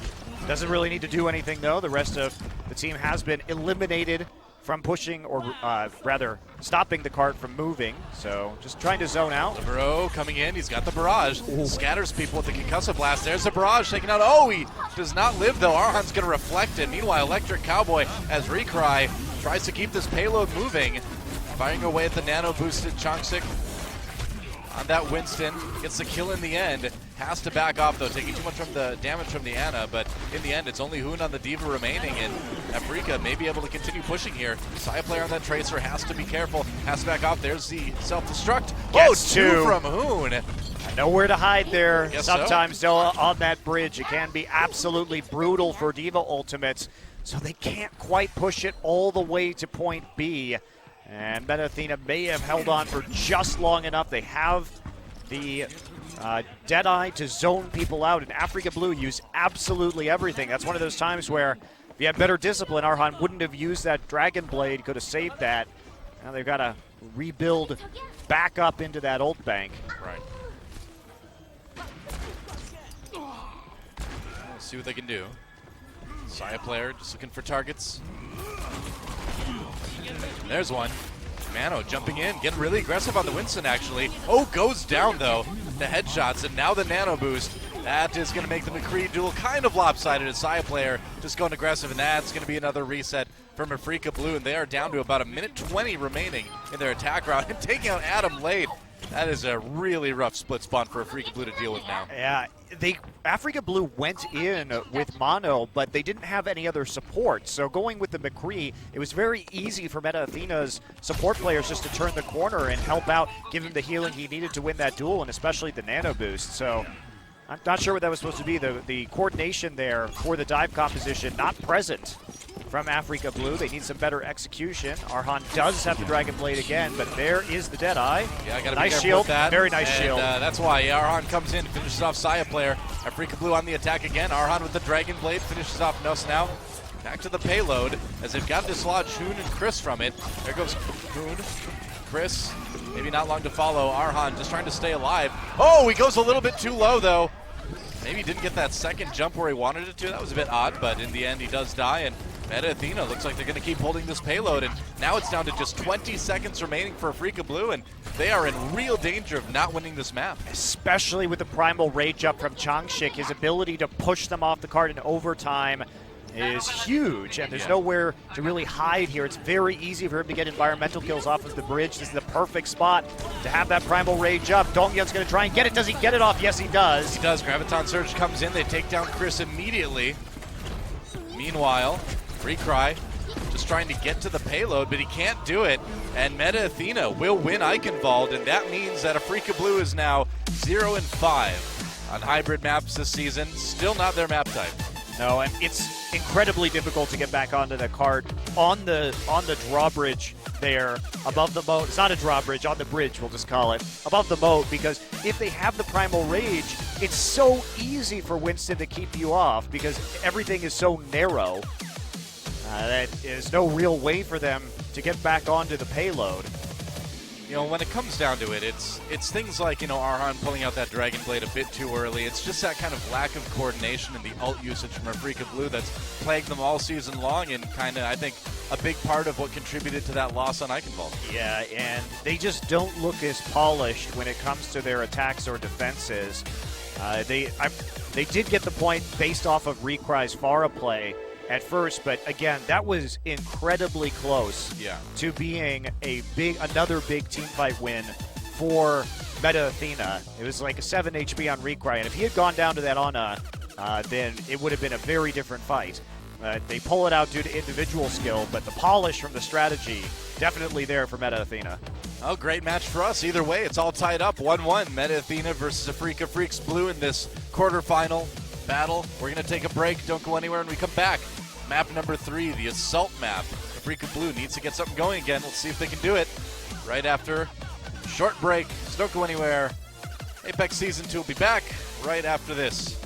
Doesn't really need to do anything, though. The rest of the team has been eliminated from pushing, or rather stopping the cart from moving. So just trying to zone out. Libero coming in. He's got the barrage. Scatters people with the concussive blast. There's the barrage taken out. Oh, he does not live, though. Arhan's going to reflect it. Meanwhile, Electric Cowboy, as Recry tries to keep this payload moving, firing away at the nano-boosted Changsik on that Winston. Gets the kill in the end. Has to back off, though, taking too much from the damage from the Ana, but in the end, it's only Hoon on the Diva remaining, and Afreeca may be able to continue pushing here. Sayaplayer on that Tracer has to be careful, has to back off. There's the self-destruct. Oh, 2 from Hoon. Nowhere to hide there. Guess Sometimes, so. on that bridge, it can be absolutely brutal for Diva ultimates, so they can't quite push it all the way to point B. And Meta Athena may have held on for just long enough. They have the Deadeye to zone people out, and Afreeca Blue use absolutely everything. That's one of those times where if you had better discipline, Arhan wouldn't have used that Dragon Blade, could have saved that. Now they've got to rebuild back up into that ult bank. Right. Let's see what they can do. Sayaplayer just looking for targets. There's one. Mano jumping in, getting really aggressive on the Winston, actually. Oh, goes down, though. The headshots, and now the nano boost. That is going to make the McCree duel kind of lopsided as Sayaplayer just going aggressive, and that's going to be another reset from Afreeca Blue, and they are down to about 1:20 remaining in their attack round, and taking out Adam late. That is a really rough split spot for Afreeca Blue to deal with now. Yeah, Afreeca Blue went in with Mono, but they didn't have any other support. So going with the McCree, it was very easy for Meta Athena's support players just to turn the corner and help out, give him the healing he needed to win that duel, and especially the nano boost. So I'm not sure what that was supposed to be. The coordination there for the dive composition, not present from Afreeca Blue. They need some better execution. Arhan does have the Dragon Blade again, but there is the Deadeye. Yeah, gotta be nice careful shield, with that. very nice and, shield. That's why Arhan comes in, finishes off Saya player. Afreeca Blue on the attack again. Arhan with the Dragon Blade finishes off Nuss now. Back to the payload as they've got to dislodge Hoon and Chris from it. There goes Hoon, Chris. Maybe not long to follow. Arhan just trying to stay alive. Oh, he goes a little bit too low though. Maybe he didn't get that second jump where he wanted it to. That was a bit odd, but in the end he does die. And Meta Athena looks like they're going to keep holding this payload. And now it's down to just 20 seconds remaining for Afreeca Blue, and they are in real danger of not winning this map. Especially with the Primal Rage up from Changshik. His ability to push them off the card in overtime is huge, and there's nowhere to really hide here. It's very easy for him to get environmental kills off of the bridge. This is the perfect spot to have that Primal Rage up. Dongyun's going to try and get it. Does he get it off? Yes, he does. He does. Graviton Surge comes in. They take down Chris immediately. Meanwhile, Freecry just trying to get to the payload, but he can't do it. And Meta Athena will win Eichenwald, and that means that Afreeca Blue is now 0-5 on hybrid maps this season. Still not their map type. No, and it's incredibly difficult to get back onto the card on the drawbridge there above the moat. It's not a drawbridge, on the bridge, we'll just call it, above the moat, because if they have the Primal Rage, it's so easy for Winston to keep you off because everything is so narrow that there's no real way for them to get back onto the payload. You know, when it comes down to it, it's things like, you know, Arhan pulling out that Dragon Blade a bit too early. It's just that kind of lack of coordination and the ult usage from Afreeca Blue that's plagued them all season long, and kind of, I think, a big part of what contributed to that loss on Eichenwald. Yeah, and they just don't look as polished when it comes to their attacks or defenses. They did get the point based off of Recry's Pharah play at first, but again, that was incredibly close to being another big teamfight win for Meta Athena. It was like a 7 HP on Recry, and if he had gone down to that Ana, then it would have been a very different fight. They pull it out due to individual skill, but the polish from the strategy, definitely there for Meta Athena. Oh, great match for us. Either way, it's all tied up 1-1. Meta Athena versus Afreeca Freecs Blue in this quarterfinal battle. We're going to take a break. Don't go anywhere. When we come back, map number 3, the Assault map. Afreeca Blue needs to get something going again. Let's see if they can do it right after a short break. So don't go anywhere. Apex Season 2 will be back right after this.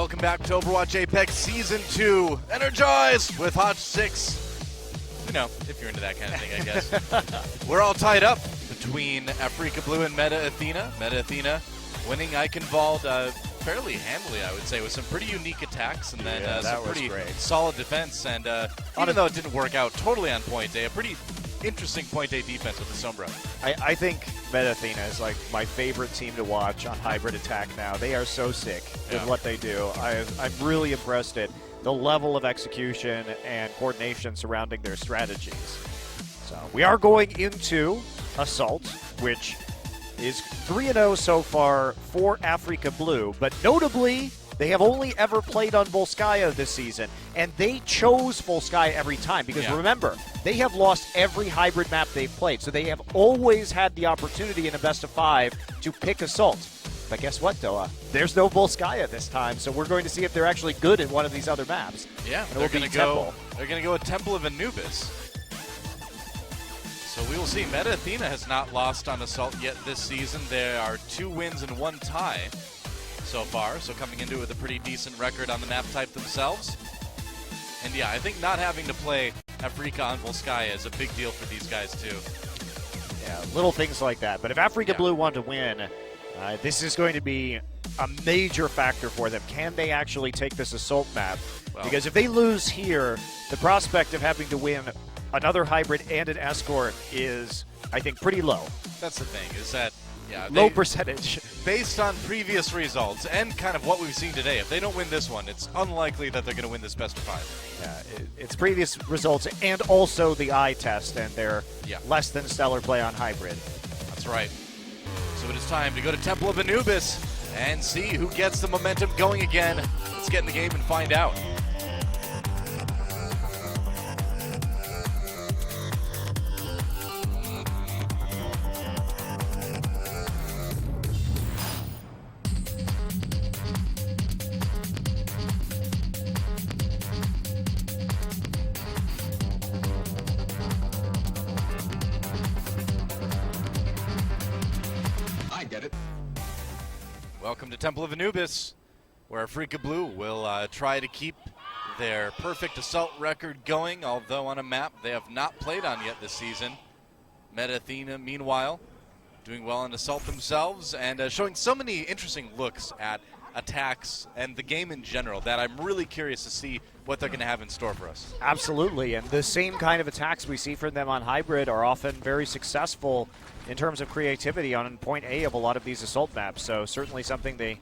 Welcome back to Overwatch Apex Season 2. Energized with Hot 6. You know, if you're into that kind of thing, I guess. We're all tied up between Afreeca Blue and Meta Athena. Meta Athena winning Eichenwald fairly handily, I would say, with some pretty unique attacks and then some pretty solid defense. And even though it didn't work out totally on point A, a pretty interesting point A defense with the Sombra. I think Meta Athena is like my favorite team to watch on hybrid attack now. They are so sick with what they do. I'm really impressed at the level of execution and coordination surrounding their strategies. So we are going into Assault, which is 3-0 so far for Afreeca Blue, but notably, they have only ever played on Volskaya this season, and they chose Volskaya every time because remember, they have lost every hybrid map they've played, so they have always had the opportunity in a best of 5 to pick Assault. But guess what, Doa? There's no Volskaya this time, so we're going to see if they're actually good at one of these other maps. Yeah, and they're going to go with Temple of Anubis. So we will see. Meta Athena has not lost on Assault yet this season. There are 2 wins and 1 tie so far, so coming into it with a pretty decent record on the map type themselves. And yeah, I think not having to play Afreeca on Volskaya is a big deal for these guys too. Yeah, little things like that. But if Afreeca Blue want to win, this is going to be a major factor for them. Can they actually take this Assault map? Well, because if they lose here, the prospect of having to win another hybrid and an escort is, I think, pretty low. That's the thing, is that low percentage. Based on previous results and kind of what we've seen today, if they don't win this one, it's unlikely that they're going to win this best of 5. Yeah, it's previous results and also the eye test and their less than stellar play on hybrid. That's right. So it is time to go to Temple of Anubis and see who gets the momentum going again. Let's get in the game and find out. Welcome to Temple of Anubis, where Afreeca Blue will try to keep their perfect Assault record going, although on a map they have not played on yet this season. Meta Athena, meanwhile, doing well in Assault themselves and showing so many interesting looks at attacks and the game in general that I'm really curious to see what they're going to have in store for us. Absolutely, and the same kind of attacks we see from them on hybrid are often very successful in terms of creativity on point A of a lot of these Assault maps, so certainly something they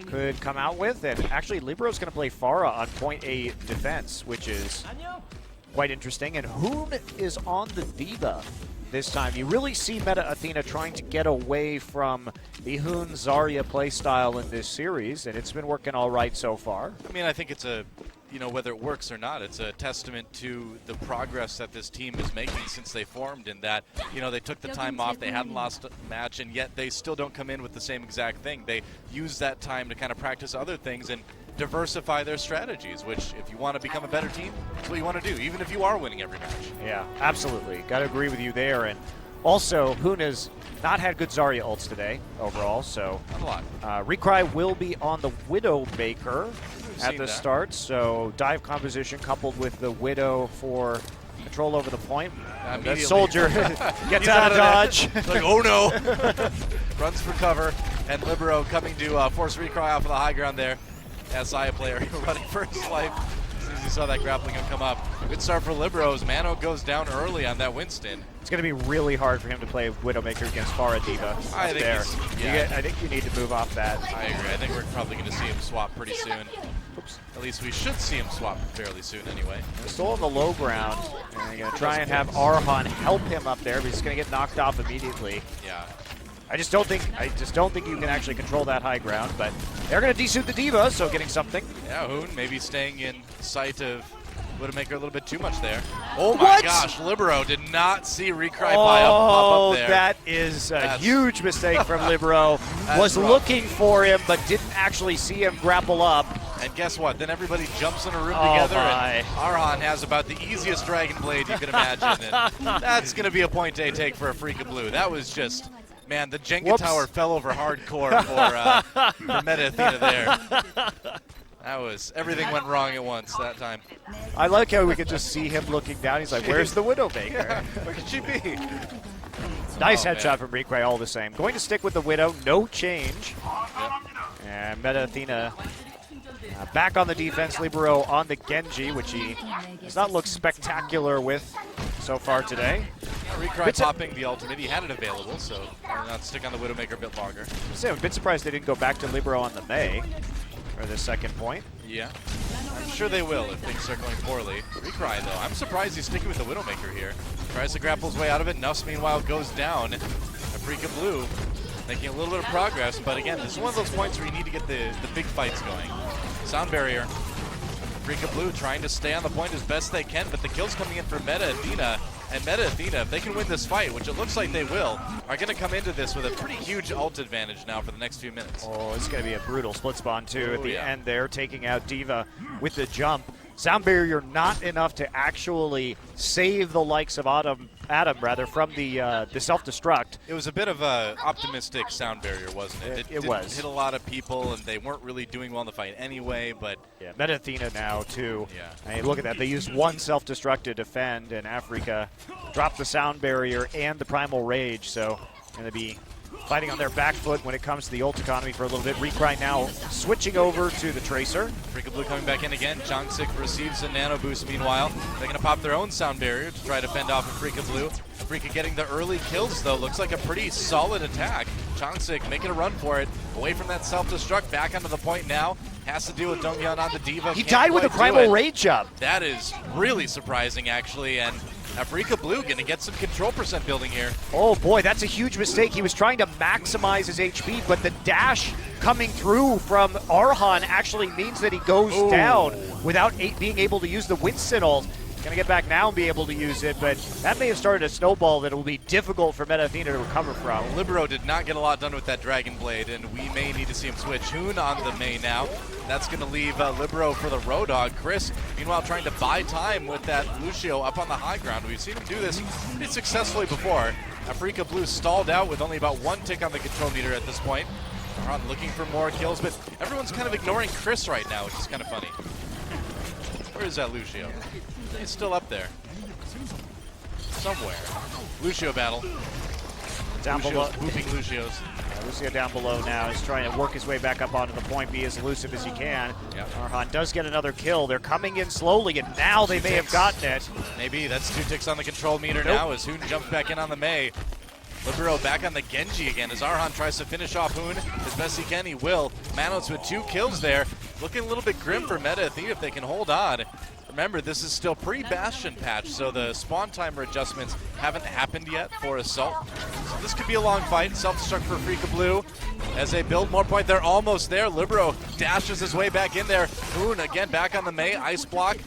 could come out with. And actually, Libro's going to play Pharah on point A defense, which is quite interesting. And Hoon is on the D.Va this time. You really see Meta Athena trying to get away from the Hoon Zarya playstyle in this series, and it's been working all right so far. I mean, I think it's a, whether it works or not, it's a testament to the progress that this team is making since they formed, in that, they took the time off, they hadn't lost a match, and yet they still don't come in with the same exact thing. They use that time to kind of practice other things and diversify their strategies, which, if you want to become a better team, that's what you want to do, even if you are winning every match. Yeah, absolutely. Got to agree with you there. And also, Hoon has not had good Zarya ults today overall, so not a lot. Recry will be on the Widowmaker at the start, so dive composition coupled with the Widow for control over the point. The soldier gets out of dodge. Like, oh no! Runs for cover, and Libero coming to force Recry off of the high ground there. SI player running for his life as soon as he saw that grappling gun come up. Good start for Libero as Mano goes down early on that Winston. It's going to be really hard for him to play Widowmaker against Pharah D.Va. I think you need to move off that. I agree. I think we're probably going to see him swap pretty soon. Oops. At least we should see him swap fairly soon anyway. They're still on the low ground, and they're going to try and have Arhan help him up there, but he's going to get knocked off immediately. Yeah. I just don't think you can actually control that high ground, but they're going to desuit the D.Va, so getting something. Yeah, Hoon maybe staying in sight of Widowmaker a little bit too much there. Oh my gosh, Libero did not see Recry pop up there. That is a huge mistake from Libero. Was looking for him, but didn't actually see him grapple up. And guess what? Then everybody jumps in a room together, and Arhan has about the easiest Dragon Blade you can imagine. And that's going to be a point A take for Afreeca Blue. That was just... Man, the Jenga tower fell over hardcore for Meta Athena there. That was, everything went wrong at once that time. I like how we could just see him looking down. He's like, where's the Widowmaker? Yeah, where could she be? Nice Oh, headshot man. from Requay all the same. Going to stick with the Widow, no change. Yep. And Meta Athena back on the defense. Libero on the Genji, which he does not look spectacular with so far today. Recry popping the ultimate. He had it available, so why not stick on the Widowmaker a bit longer. I'm a bit surprised they didn't go back to Libero on the Mei for the second point. Yeah. I'm sure they will if things start going poorly. Recry, though, I'm surprised he's sticking with the Widowmaker here. Tries to grapple his way out of it. Nuffs, meanwhile, goes down. Afreeca Blue making a little bit of progress, but again, this is one of those points where you need to get the big fights going. Sound barrier. Afreeca Blue trying to stay on the point as best they can, but the kills coming in for Meta Athena. And Meta Athena, if they can win this fight, which it looks like they will, are going to come into this with a pretty huge ult advantage now for the next few minutes. Oh, it's going to be a brutal split spawn, too, at the yeah. end there, taking out D.Va with the jump. Sound barrier not enough to actually save the likes of Adam from the self-destruct. It was a bit of a optimistic sound barrier, wasn't it? It didn't was. hit a lot of people, and they weren't really doing well in the fight anyway, but... Yeah, Meta Athena now, too. Yeah. I mean, look at that. They used one self-destruct to defend, and Afreeca dropped the sound barrier and the Primal Rage, so going to be fighting on their back foot when it comes to the ult economy for a little bit. Recry now switching over to the Tracer. Afreeca Blue coming back in again. Jongsik receives a nano boost meanwhile. They're going to pop their own sound barrier to try to fend off Afreeca Blue. Afreeca getting the early kills, though. Looks like a pretty solid attack. Jongsik making a run for it. Away from that self-destruct, back onto the point now. Has to deal with Donghyun on the D.Va. He Can't died with a quite do Primal it. Rage up. That is really surprising, actually, and Afreeca Blue going to get some control percent building here. Oh boy, that's a huge mistake. He was trying to maximize his HP, but the dash coming through from Arhan actually means that he goes down without being able to use the Winston ult. Gonna get back now and be able to use it, but that may have started a snowball that will be difficult for Meta Athena to recover from. Libero did not get a lot done with that Dragon Blade, and we may need to see him switch. Hoon on the Mei now. That's going to leave Libero for the Road Dogg. Chris, meanwhile, trying to buy time with that Lucio up on the high ground. We've seen him do this pretty successfully before. Afreeca Blue stalled out with only about 1 tick on the control meter at this point. Aron looking for more kills, but everyone's kind of ignoring Chris right now, which is kind of funny. Where is that Lucio? He's still up there. Somewhere. Lucio battle. Down below. Booping Lucios. Lucio down below now. He's trying to work his way back up onto the point, be as elusive as he can. Yep. Arhan does get another kill. They're coming in slowly, and now they may have gotten it. Maybe. That's 2 ticks on the control meter now as Hoon jumps back in on the Mei. Libero back on the Genji again as Arhan tries to finish off Hoon as best he can. He will. Manos with 2 kills there. Looking a little bit grim for Meta Athena if they can hold on. Remember, this is still pre-Bastion patch, so the spawn timer adjustments haven't happened yet for Assault. So this could be a long fight. Self-destruct for Afreeca Blue as they build more point. They're almost there. Libero dashes his way back in there. Hoon again back on the Mei. Ice block.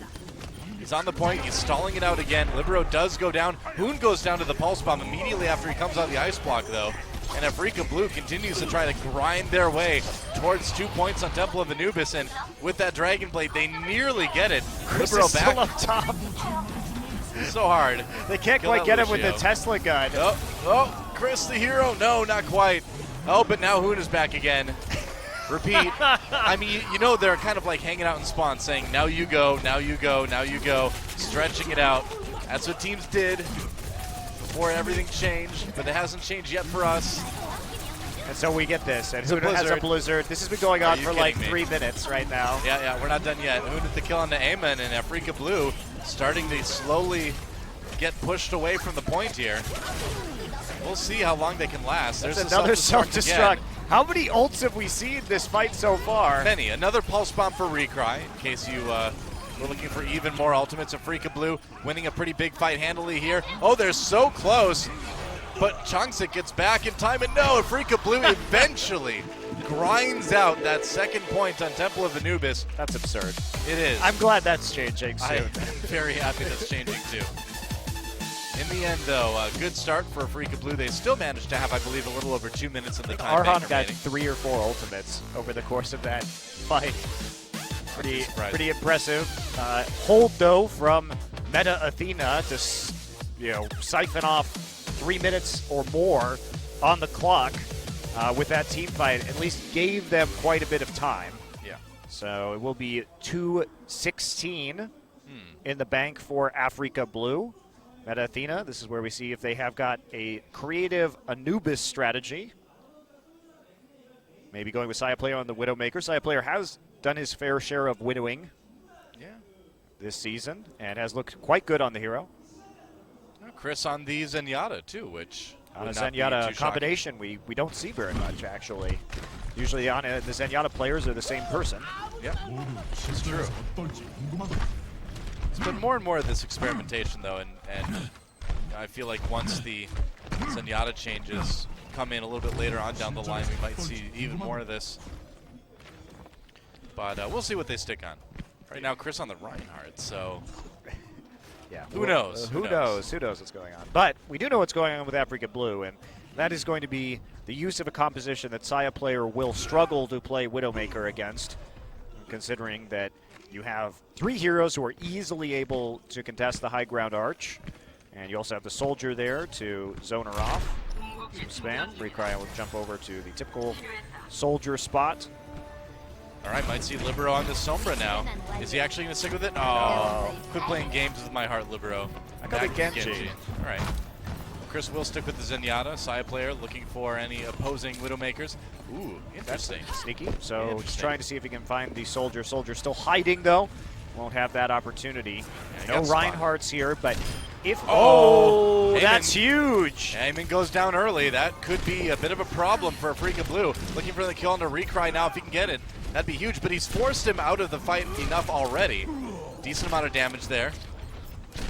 He's on the point. He's stalling it out again. Libero does go down. Hoon goes down to the pulse bomb immediately after he comes out of the ice block, though. And Afreeca Blue continues to try to grind their way towards 2 points on Temple of Anubis, and with that Dragon Blade, they nearly get it. Chris Libero is back. still up top. So hard. They can't Kill quite that get him with the Lucio. Tesla gun. Oh, Chris the hero. No, not quite. Oh, but now Hoon is back again. Repeat. I mean, you know they're kind of like hanging out in spawn saying, now you go, now you go, now you go, stretching it out. That's what teams did before everything changed, but it hasn't changed yet for us. And so we get this. And It's a Hoon has a blizzard. blizzard. This has been going Are on you for like kidding me? 3 minutes right now. Yeah, we're not done yet. Hoon with the kill on the Amen, and Afreeca Blue starting to slowly get pushed away from the point here. We'll see how long they can last. There's There's another the self-destruct self-destruct. How many ults have we seen this fight so far? Many. Another pulse bomb for Recry, in case you were looking for even more ultimates. Afreeca Blue winning a pretty big fight handily here. Oh, they're so close. But Jongsik gets back in time, and no, Afreeca Blue eventually grinds out that 2nd point on Temple of Anubis. That's absurd. It is. I'm glad that's changing soon. I'm very happy that's changing too. In the end, though, a good start for Afreeca Blue. They still managed to have, I believe, a little over 2 minutes of the time. Arhan got remaining. 3 or 4 ultimates over the course of that fight. Pretty impressive. Hold, though, from Meta Athena to siphon off 3 minutes or more on the clock with that team fight. At least gave them quite a bit of time. Yeah. So it will be 216 in the bank for Afreeca Blue. Meta Athena, this is where we see if they have got a creative Anubis strategy. Maybe going with Saya Player on the Widowmaker. Saya Player has done his fair share of widowing this season and has looked quite good on the hero. Chris on the Zenyatta too, which On a would not be Zenyatta too combination, we don't see very much, actually. Usually the Zenyatta players are the same person. Yeah, it's true. It's been more and more of this experimentation, though, and I feel like once the Zenyatta changes come in a little bit later on down the line, we might see even more of this. But we'll see what they stick on. Right now, Chris on the Reinhardt, so Yeah. who knows? Who knows? Who knows what's going on? But we do know what's going on with Afreeca Blue, and that is going to be the use of a composition that Saya Player will struggle to play Widowmaker against, considering that you have 3 heroes who are easily able to contest the high ground arch, and you also have the soldier there to zone her off. Some spam. Recry will jump over to the typical soldier spot. All right, might see Libero on the Sombra now. Is he actually going to stick with it? Oh, quit playing games with my heart, Libero. I got the Back to Genji. All right. Chris will stick with the Zenyatta. Saya Player looking for any opposing Widowmakers. Ooh, interesting. Sneaky. So just trying to see if he can find the soldier. Soldier still hiding, though. Won't have that opportunity. Yeah, No got spotted. Reinhardt's here, but if... Oh, Heyman. That's huge! Heyman goes down early. That could be a bit of a problem for Afreeca Blue. Looking for the kill on the Recry now if he can get it. That'd be huge, but he's forced him out of the fight enough already. Decent amount of damage there.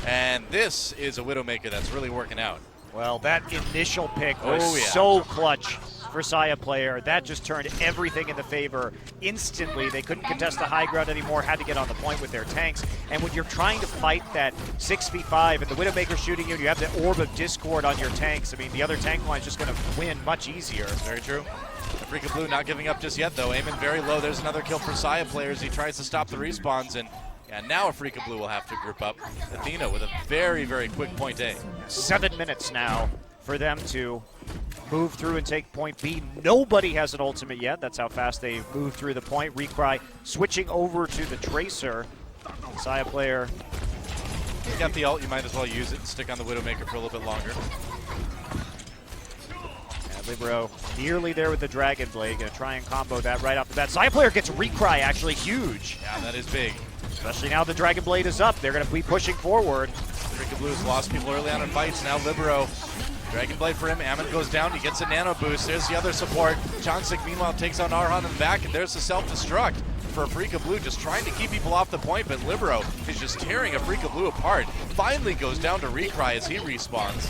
And this is a Widowmaker that's really working out. Well, that initial pick was Oh, yeah. so clutch for Saya Player. That just turned everything in the favor instantly. They couldn't contest the high ground anymore, had to get on the point with their tanks. And when you're trying to fight that 6v5 and the Widowmaker shooting you and you have the Orb of Discord on your tanks, I mean, the other tank line's just going to win much easier. Very true. Afreeca Blue not giving up just yet, though. Aiming very low. There's another kill for Saya Player as he tries to stop the respawns. And now Afreeca Blue will have to group up. Athena with a very, very quick point A. 7 minutes now for them to move through and take point B. Nobody has an ultimate yet. That's how fast they move through the point. Recry switching over to the Tracer. Saya Player. You got the ult, you might as well use it and stick on the Widowmaker for a little bit longer. And Libero nearly there with the Dragon Blade. Going to try and combo that right off the bat. Saya Player gets Recry, actually huge. Yeah, that is big. Especially now the Dragon Blade is up. They're going to be pushing forward. Afreeca Blue's lost people early on in fights. Now Libero. Dragon Blade for him. Ammon goes down. He gets a nano boost. There's the other support. Johnsik, meanwhile, takes on Arhan in the back, and there's the self-destruct for Afreeca Blue, just trying to keep people off the point, but Libero is just tearing Afreeca Blue apart. Finally goes down to Recry as he respawns.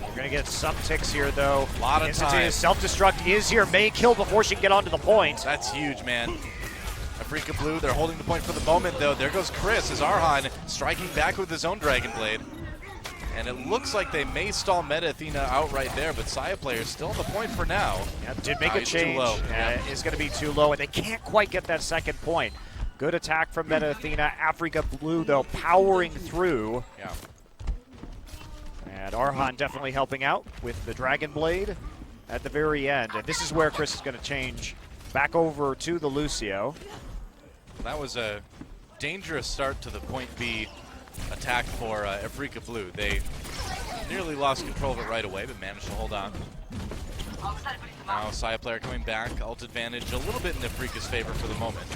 We're going to get some ticks here, though. A lot of time. Self-destruct is here. May kill before she can get onto the point. That's huge, man. Afreeca Blue, they're holding the point for the moment, though. There goes Chris as Arhan striking back with his own Dragon Blade. And it looks like they may stall Meta Athena out right there, but Saya Player still on the point for now. Yeah, did make a he's change. too low. It's going to be too low, and they can't quite get that second point. Good attack from Meta Athena. Afreeca Blue, though, powering through. Yeah. And Arhan definitely helping out with the Dragon Blade at the very end. And this is where Chris is going to change back over to the Lucio. That was a dangerous start to the point B attack for Afreeca Blue. They nearly lost control of it right away, but managed to hold on. Now Saya Player coming back, ult advantage a little bit in Afreeca's favor for the moment.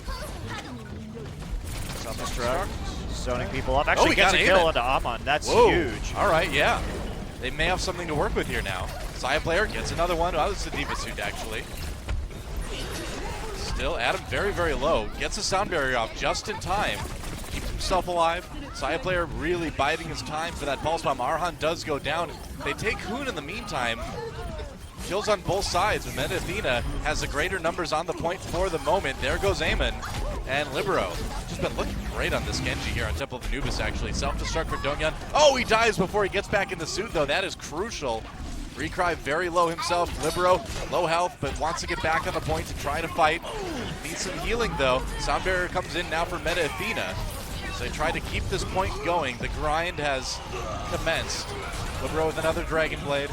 Self-destruct, zoning people up. Actually he gets got a kill Amen. onto Amon. That's Whoa. huge. All right, yeah. They may have something to work with here now. Saya Player gets another one. Oh, it's the Diva suit, actually. Still, Adam very, very low. Gets the sound barrier off just in time. Keeps himself alive. Saya Player really biding his time for that pulse bomb. Arhan does go down. They take Hoon in the meantime. Kills on both sides, but Meta Athena has the greater numbers on the point for the moment. There goes Eamon and Libero. Just been looking great on this Genji here on Temple of Anubis, actually. Self-destruct for Donghyun. Oh, he dies before he gets back in the suit, though. That is crucial. Recry very low himself. Libero, low health, but wants to get back on the point to try to fight. Needs some healing, though. Sound barrier comes in now for Meta Athena. So they try to keep this point going. The grind has commenced. Libero with another Dragon Blade.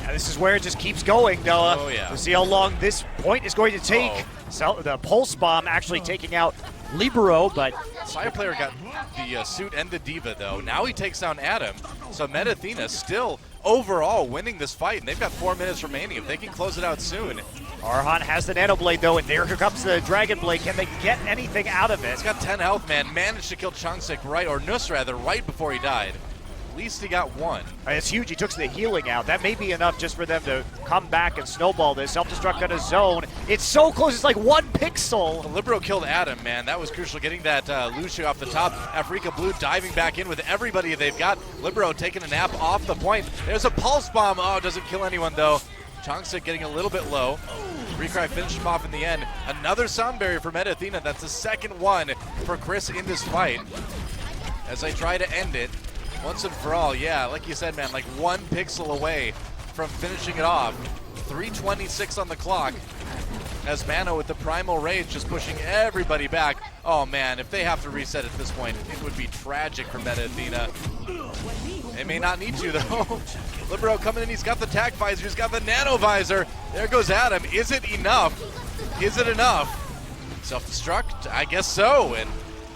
Yeah, this is where it just keeps going, Noah. Oh, yeah. We'll see how long this point is going to take. So the pulse bomb actually taking out Libero, but Side player got the suit and the diva though. Now he takes down Adam. So Meta Athena still overall winning this fight, and they've got 4 minutes remaining. If they can close it out soon. Arhan has the Nano Blade though, and there comes the Dragon Blade. Can they get anything out of it? He's got 10 health, man. Managed to kill Changsik Nus right before he died. At least he got 1. It's huge. He took the healing out. That may be enough just for them to come back and snowball this. Self-destruct on a zone. It's so close. It's like 1 pixel. Libero killed Adam, man. That was crucial. Getting that Lucio off the top. Afreeca Blue diving back in with everybody they've got. Libero taking a nap off the point. There's a pulse bomb. Oh, doesn't kill anyone though. Changsik getting a little bit low. Recry finished him off in the end. Another sound barrier for Meta Athena. That's the second one for Chris in this fight. As they try to end it once and for all. Yeah, like you said, man, like 1 pixel away from finishing it off. 3:26 on the clock. As Mano with the Primal Rage just pushing everybody back. Oh man, if they have to reset at this point, it would be tragic for Meta Athena. They may not need to though. Libero coming in, he's got the tac visor, he's got the nano visor. There goes Adam. Is it enough? Is it enough? Self-destruct? I guess so. And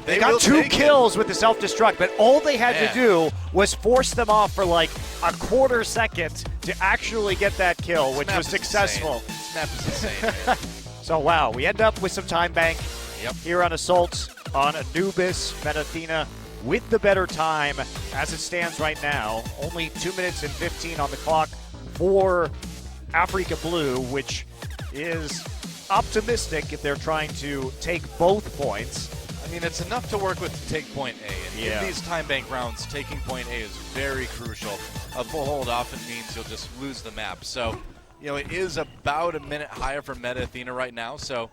they got 2 kills with the self-destruct, but all they had to do was force them off for like a quarter second to actually get that kill, which was successful. This map is insane. So wow, we end up with some time bank Yep. here on Assault on Anubis. Meta Athena with the better time as it stands right now. Only 2 minutes and 15 on the clock for Afreeca Blue, which is optimistic if they're trying to take both points. I mean, it's enough to work with to take point A. And in these time bank rounds, taking point A is very crucial. A full hold often means you'll just lose the map. So, you know, it is about a minute higher for Meta Athena right now. So,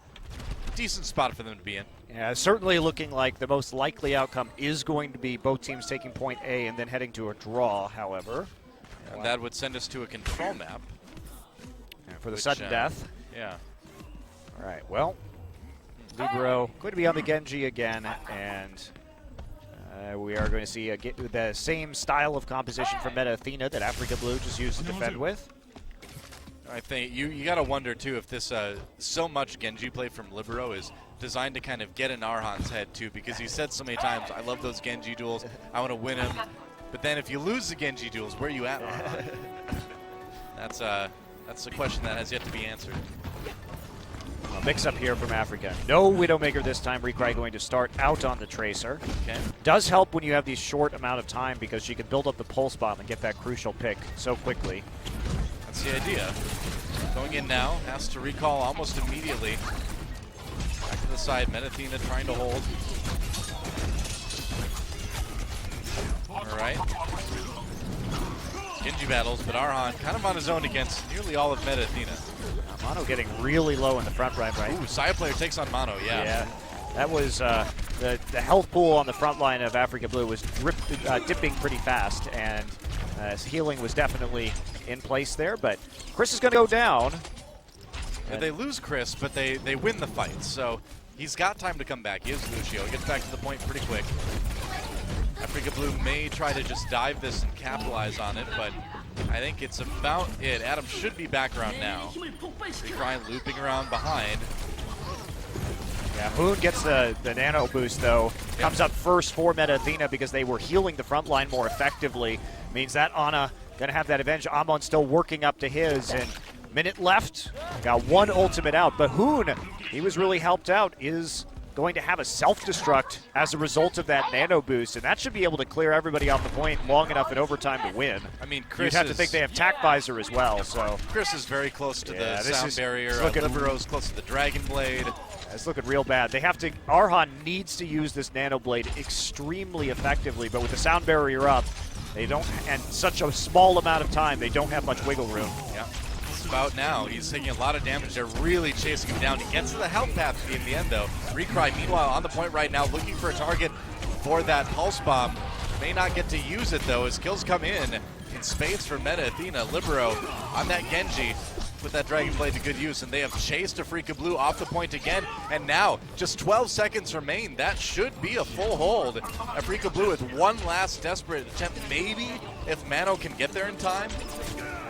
decent spot for them to be in. Yeah, certainly looking like the most likely outcome is going to be both teams taking point A and then heading to a draw, however. And that would send us to a control map. For the sudden death. Yeah. All right, well, Libero going to be on the Genji again, and we are going to see the same style of composition from Meta Athena that Afreeca Blue just used to defend with. I think you got to wonder, too, if this so much Genji play from Libero is designed to kind of get in Arhan's head, too, because he said so many times, I love those Genji duels, I want to win them. But then if you lose the Genji duels, where are you at, Arhan? That's a question that has yet to be answered. A mix-up here from Afreeca. No Widowmaker this time. Recry going to start out on the Tracer. Okay. Does help when you have these short amount of time because she can build up the Pulse Bomb and get that crucial pick so quickly. That's the idea. Going in now, has to recall almost immediately. Back to the side, Meta Athena trying to hold. All right. Genji battles, but Arhan kind of on his own against nearly all of Meta Athena. Mono getting really low in the front line, right? Ooh, Side player takes on Mono, yeah. That was the health pool on the front line of Afreeca Blue was dipping pretty fast, and healing was definitely in place there, but Chris is going to go down. Yeah, they lose Chris, but they win the fight, so he's got time to come back. He is Lucio. He gets back to the point pretty quick. Afreeca Blue may try to just dive this and capitalize on it, but I think it's about it. Adam should be back around now. Recry looping around behind. Yeah, Moon gets the nano boost, though. Comes up first for Meta Athena because they were healing the front line more effectively. Means that Ana going to have that advantage. Amon still working up to his, and minute left. Got 1 ultimate out, but Hoon, he was really helped out, is going to have a self-destruct as a result of that nano boost, and that should be able to clear everybody off the point long enough in overtime to win. I mean, Chris You'd have to think they have tac visor as well, so. Chris is very close to the sound barrier. Libero's close to the Dragon Blade. It's looking real bad. They have to. Arhan needs to use this nano blade extremely effectively, but with the sound barrier up, they don't, and such a small amount of time, they don't have much wiggle room. Yeah. About now. He's taking a lot of damage. They're really chasing him down. He gets to the health path in the end, though. Recry, meanwhile, on the point right now, looking for a target for that Pulse Bomb. May not get to use it, though, as kills come in spades for Meta Athena. Libero on that Genji. Put that Dragon Blade to good use, and they have chased Afreeca Blue off the point again. And now, just 12 seconds remain. That should be a full hold. Afreeca Blue with one last desperate attempt, maybe, if Mano can get there in time.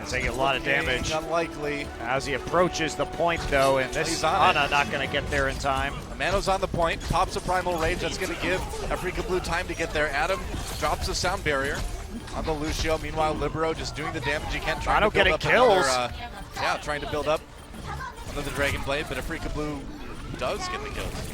Taking a lot of damage Unlikely. as he approaches the point, though, and this He's on Ana not going to get there in time. Amano's on the point, pops a Primal Rage. That's going to give Afreeca Blue time to get there. Adam drops a sound barrier on the Lucio. Meanwhile, Libero just doing the damage he can, trying to build up kills. Another, trying to build up another Dragon Blade, but Afreeca Blue does get the kills.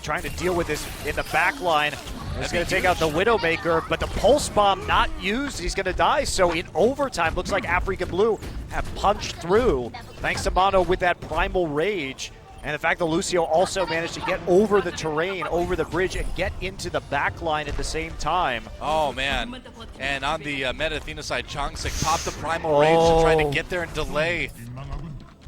Trying to deal with this in the back line. He's going to take out the Widowmaker, but the Pulse Bomb not used. He's going to die. So in overtime, looks like Afreeca Blue have punched through, thanks to Mono with that Primal Rage. And the fact that Lucio also managed to get over the terrain, over the bridge, and get into the back line at the same time. Oh, man. And on the Meta Athena side, Chongsik popped the Primal Rage to try to get there and delay.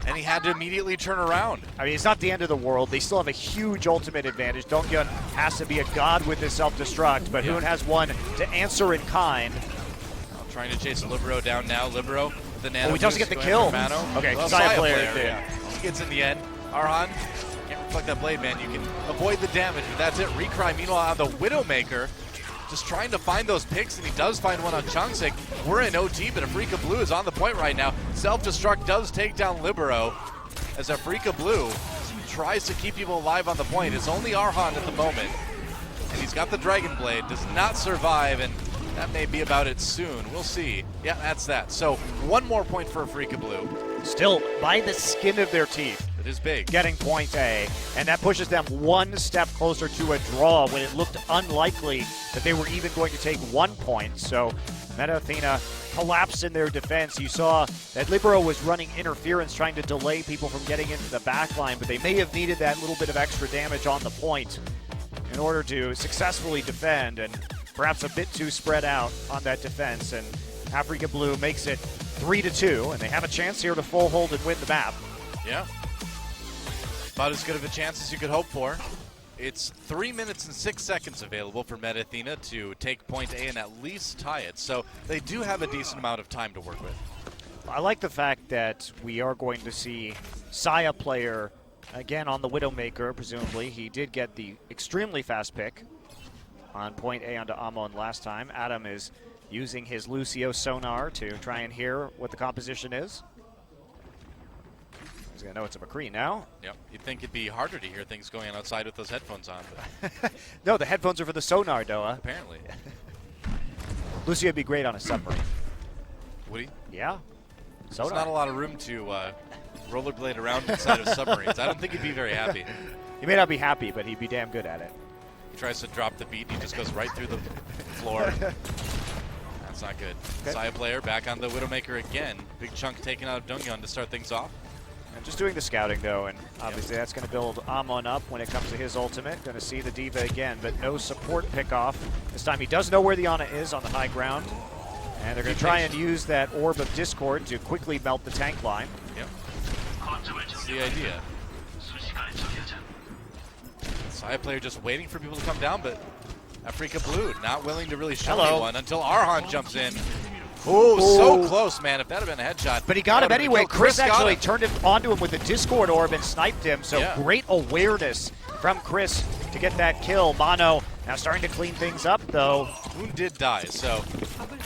And he had to immediately turn around. I mean, it's not the end of the world. They still have a huge ultimate advantage. Dongyun has to be a god with his self-destruct, but Hoon has one to answer in kind. Trying to chase Libero down now. Libero with the nano. Oh, he doesn't get the kill. Okay, well, Saya player did. yeah. He gets in the end. Arhan can't reflect that blade, man. You can avoid the damage, but that's it. Recry, meanwhile, on the Widowmaker, just trying to find those picks, and he does find one on Chongsik. We're in OT, but Afreeca Blue is on the point right now. Self-destruct does take down Libero as Afreeca Blue tries to keep people alive on the point. It's only Arhan at the moment, and he's got the Dragon Blade, does not survive, and that may be about it soon. We'll see. Yeah, that's that. So one more point for Afreeca Blue. Still by the skin of their teeth. It is big. Getting point A, and that pushes them one step closer to a draw when it looked unlikely that they were even going to take 1 point. So Meta Athena collapsed in their defense. You saw that Libero was running interference, trying to delay people from getting into the back line, but they may have needed that little bit of extra damage on the point in order to successfully defend, and perhaps a bit too spread out on that defense. And Afreeca Blue makes it 3-2, and they have a chance here to full hold and win the map. Yeah. About as good of a chance as you could hope for. It's 3 minutes and 6 seconds available for Meta Athena to take point A and at least tie it. So they do have a decent amount of time to work with. I like the fact that we are going to see Saya player again on the Widowmaker, presumably. He did get the extremely fast pick on point A onto Amon last time. Adam is using his Lucio sonar to try and hear what the composition is. He's going to know it's a McCree now. Yep. You'd think it'd be harder to hear things going on outside with those headphones on. But no, the headphones are for the sonar, Doa. apparently. Lucio would be great on a submarine. Would he? Yeah. There's Sonar. not a lot of room to rollerblade around inside of submarines. I don't think he'd be very happy. He may not be happy, but he'd be damn good at it. He tries to drop the beat and he just goes right through the floor. That's not good. Okay. Saya player back on the Widowmaker again. Big chunk taken out of Dongyun to start things off. And just doing the scouting, though, and obviously that's going to build Amon up when it comes to his ultimate. Going to see the Diva again, but no support pickoff. This time he does know where the Ana is on the high ground. And they're going to try and use that Orb of Discord to quickly melt the tank line. Yep. That's the idea. Saya player just waiting for people to come down, but Afreeca Blue not willing to really show anyone until Arhan jumps in. Oh, so close, man. If that had been a headshot. But he got him anyway. Chris actually got turned him onto him with the Discord Orb and sniped him. So great awareness from Chris to get that kill. Mono now starting to clean things up, though. Hoon did die, so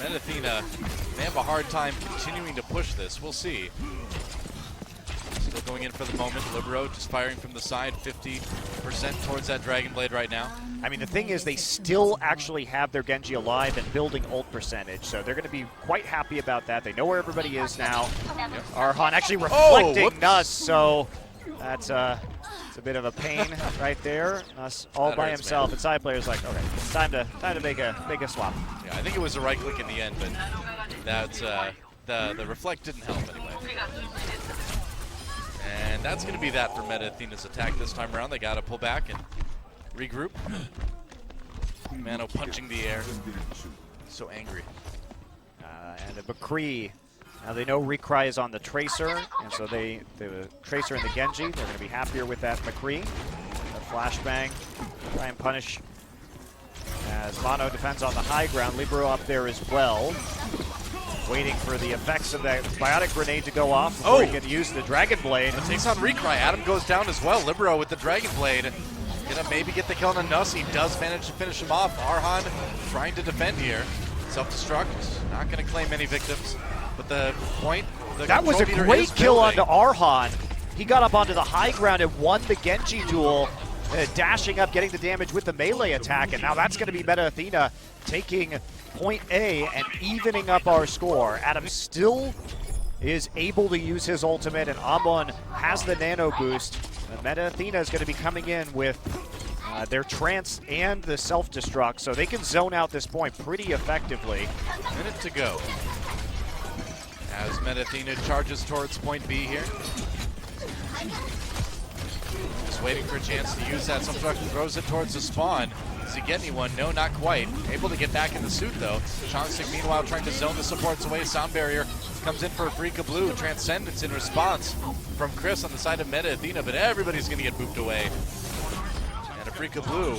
Meta Athena may have a hard time continuing to push this. We'll see. Still going in for the moment. Libero just firing from the side, 50% towards that Dragon Blade right now. I mean, the thing is they still actually have their Genji alive and building ult percentage, so they're going to be quite happy about that. They know where everybody is now. Arhan actually reflecting Nuss, so that's it's a bit of a pain right there. Nuss all That by hurts, himself, man. and side player's like, okay, it's time to make a swap. Yeah, I think it was a right click in the end, but that's the reflect didn't help anyway. And that's going to be that for Meta Athena's attack this time around. They got to pull back and regroup. Mano punching the air. So angry. And the McCree. Now they know Recry is on the Tracer, and so the Tracer and the Genji, they're going to be happier with that McCree. The flashbang, try and punish as Mono defends on the high ground. Libero up there as well, waiting for the effects of that biotic grenade to go off before he can use the Dragon Blade. It takes on Recry. Adam goes down as well. Libero with the Dragon Blade. Gonna maybe get the kill on Nuss. He does manage to finish him off. Arhan trying to defend here. Self-destruct. Not gonna claim any victims. But the point, the That was a control meter great is kill building. onto Arhan. He got up onto the high ground and won the Genji duel, dashing up, getting the damage with the melee attack, and now that's going to be Meta Athena taking point A and evening up our score. Adam still is able to use his ultimate, and Amon has the nano boost. And Meta Athena is going to be coming in with their trance and the self-destruct, so they can zone out this point pretty effectively. Minute to go. As Meta Athena charges towards point B here. Just waiting for a chance to use that self-destruct and throws it towards the spawn. Does he get anyone? No, not quite. Able to get back in the suit though. Chongstick meanwhile trying to zone the supports away. Sound barrier comes in for Afreeca Blue. Transcendence in response from Chris on the side of Meta Athena, but everybody's going to get booped away. And Afreeca Blue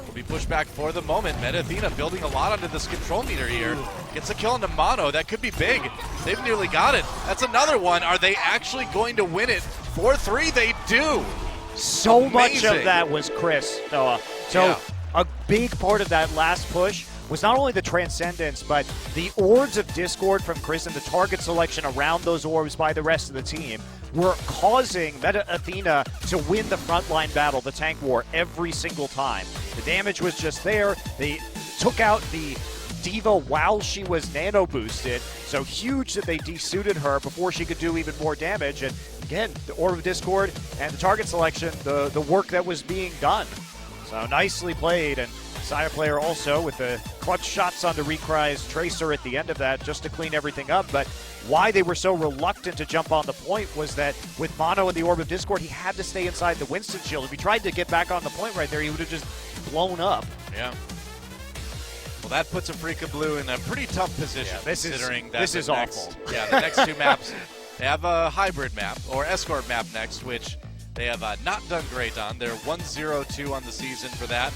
will be pushed back for the moment. Meta Athena building a lot onto this control meter here. Gets a kill into Mono. That could be big. They've nearly got it. That's another one. Are they actually going to win it? 4-3, they do. So much Amazing. of that was Chris, Noah. So Yeah. a big part of that last push was not only the transcendence, but the orbs of discord from Chris and the target selection around those orbs by the rest of the team were causing Meta Athena to win the frontline battle, the tank war, every single time. The damage was just there. They took out the Diva while she was nano boosted, so huge that they desuited her before she could do even more damage. And again, the Orb of Discord and the target selection, the work that was being done. So nicely played, and Saya player also with the clutch shots onto Recry's Tracer at the end of that just to clean everything up. But why they were so reluctant to jump on the point was that with Mono and the Orb of Discord, he had to stay inside the Winston shield. If he tried to get back on the point right there, he would have just blown up. Yeah. Well, that puts Afreeca Blue in a pretty tough position, Yeah, this is- considering that this the is next, awful. Yeah, the next two maps, they have a hybrid map, or escort map next, which they have not done great on. They're 1-0-2 on the season for that,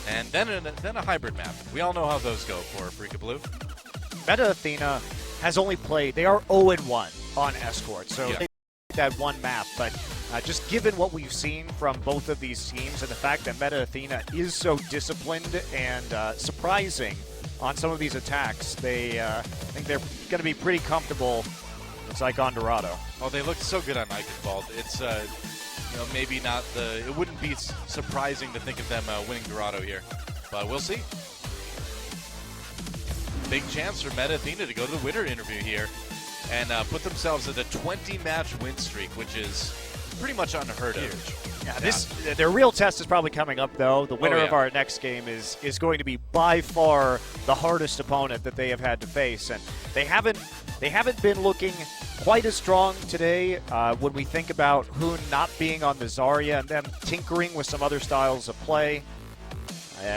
and then a hybrid map. We all know how those go for Afreeca Blue. Meta Athena has only played, they are 0-1 on Escort, so Yeah. they that one map, but just given what we've seen from both of these teams and the fact that Meta Athena is so disciplined and surprising on some of these attacks, I think they're going to be pretty comfortable. It's like on Dorado. Oh, they looked so good on Eichenwald. It's maybe not it wouldn't be surprising to think of them winning Dorado here, but we'll see. Big chance for Meta Athena to go to the winner interview here and put themselves at a 20-match win streak, which is pretty much unheard of. Yeah, their real test is probably coming up, though. The winner of our next game is going to be by far the hardest opponent that they have had to face, and they haven't been looking quite as strong today when we think about Hoon not being on the Zarya and them tinkering with some other styles of play.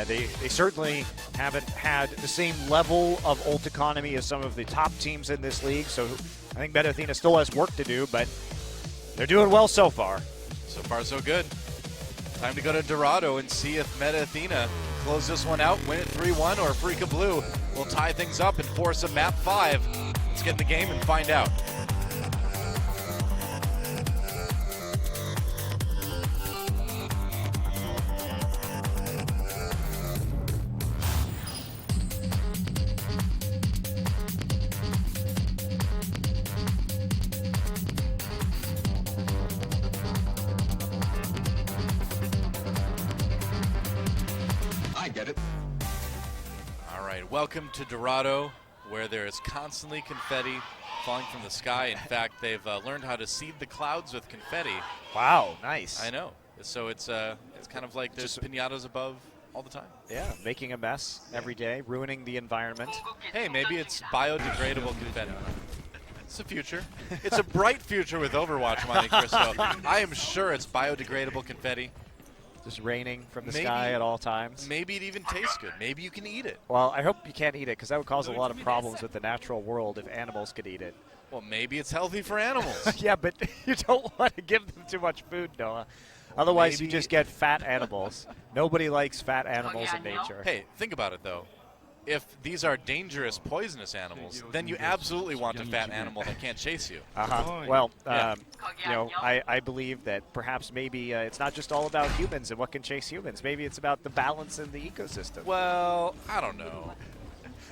They certainly haven't had the same level of ult economy as some of the top teams in this league, so I think Meta Athena still has work to do, but they're doing well so far. So far, so good. Time to go to Dorado and see if Meta Athena close this one out, win it 3-1, or Afreeca Blue will tie things up and force a map 5. Let's get in the game and find out. All right, welcome to Dorado, where there is constantly confetti falling from the sky. In fact, they've learned how to seed the clouds with confetti. Wow, nice. I know. So it's kind of like there's pinatas above all the time. Yeah, making a mess every day, ruining the environment. Hey, maybe it's biodegradable confetti. It's the future. It's a bright future with Overwatch, Monte Cristo. I am sure it's biodegradable confetti. Just raining from the Maybe- sky at all times. Maybe it even tastes good. Maybe you can eat it. Well, I hope you can't eat it, because that would cause a lot of problems with the natural world if animals could eat it. Well, maybe it's healthy for animals. Yeah, but you don't want to give them too much food, Noah. Otherwise, you maybe- just get fat animals. Nobody likes fat animals in nature. Hey, think about it, though. If these are dangerous, poisonous animals, then you absolutely want a fat animal that can't chase you. Well, Yeah. I believe that perhaps maybe it's not just all about humans and what can chase humans. Maybe it's about the balance in the ecosystem. Well, I don't know.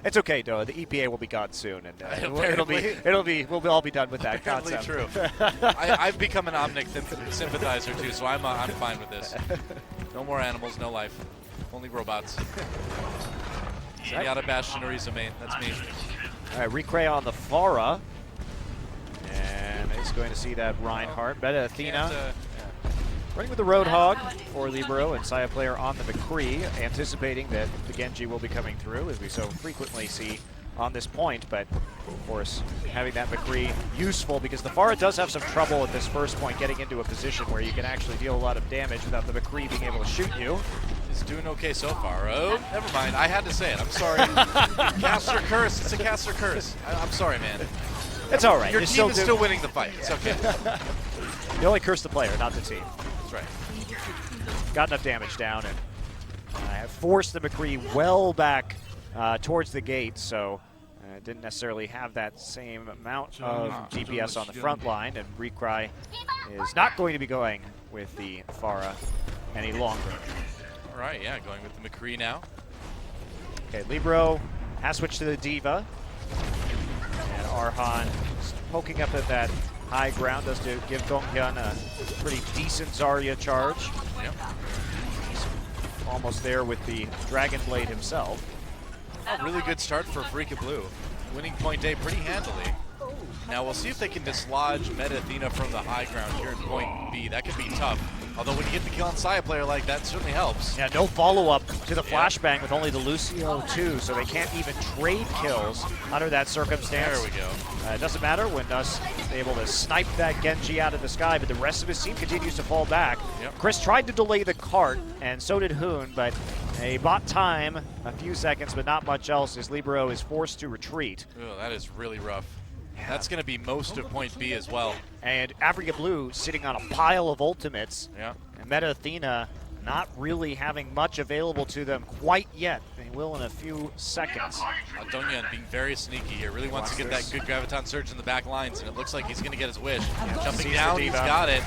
It's okay, though. The EPA will be gone soon, and we'll all be done with that Apparently concept. true. I've become an Omnic sympathizer too, so I'm fine with this. No more animals, no life, only robots. Zenyatta, Bastion, or Izume, that's me. All right, Recray on the Pharah, and is going to see that Reinhardt. Meta Athena running with the Roadhog for Libero, and Saya player on the McCree, anticipating that the Genji will be coming through, as we so frequently see on this point. But of course, having that McCree useful, because the Pharah does have some trouble at this first point getting into a position where you can actually deal a lot of damage without the McCree being able to shoot you. Is doing okay so far. Oh, never mind. I had to say it. I'm sorry. Caster curse. It's a caster curse. I'm sorry, man. It's all right. Your team is still winning the fight. It's okay. You only curse the player, not the team. That's right. Got enough damage down, and have forced the McCree well back towards the gate, so didn't necessarily have that same amount of DPS on the front line, and Recry is not going to be going with the Pharah any longer. All right, yeah, going with the McCree now. Okay, Libero has switched to the Diva, and Arhan poking up at that high ground does to give Donghyun a pretty decent Zarya charge. Yep. He's almost there with the Dragon Blade himself. A really good start for Afreeca Blue. Winning point A pretty handily. Now we'll see if they can dislodge Meta Athena from the high ground here at point B. That could be tough. Although when you get the kill on Saya player like that, certainly helps. Yeah, no follow-up to the flashbang with only the Lucio 2, so they can't even trade kills under that circumstance. There we go. It doesn't matter when us able to snipe that Genji out of the sky, but the rest of his team continues to fall back. Yep. Chris tried to delay the cart, and so did Hoon, but he bought time, a few seconds, but not much else, as Libero is forced to retreat. Oh, that is really rough. That's going to be most of point B as well. And Afreeca.Blue sitting on a pile of ultimates. Yeah. And Meta Athena not really having much available to them quite yet. They will in a few seconds. Donghyun being very sneaky here. Really wants to get that good Graviton Surge in the back lines, and it looks like he's going to get his wish. Jumping down, he's got it.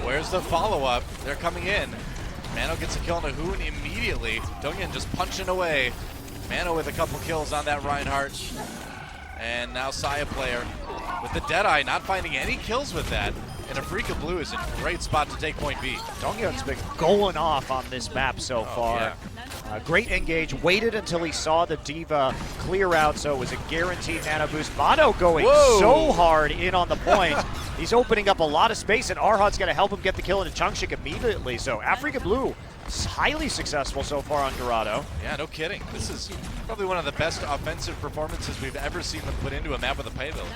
Where's the follow-up? They're coming in. Mano gets a kill on a Hoon immediately. Donghyun just punching away. Mano with a couple kills on that Reinhardt. And now Saya player with the Deadeye, not finding any kills with that. And Afreeca.Blue is in a great spot to take point B. Donghyun's been going off on this map so far. Yeah. Great engage, waited until he saw the Diva clear out, so it was a guaranteed nano boost. Mono going so hard in on the point. He's opening up a lot of space, and Arhan's going to help him get the kill into Changshik immediately. So Afreeca.Blue is highly successful so far on Dorado. Yeah, no kidding. This is probably one of the best offensive performances we've ever seen them put into a map with a pay build.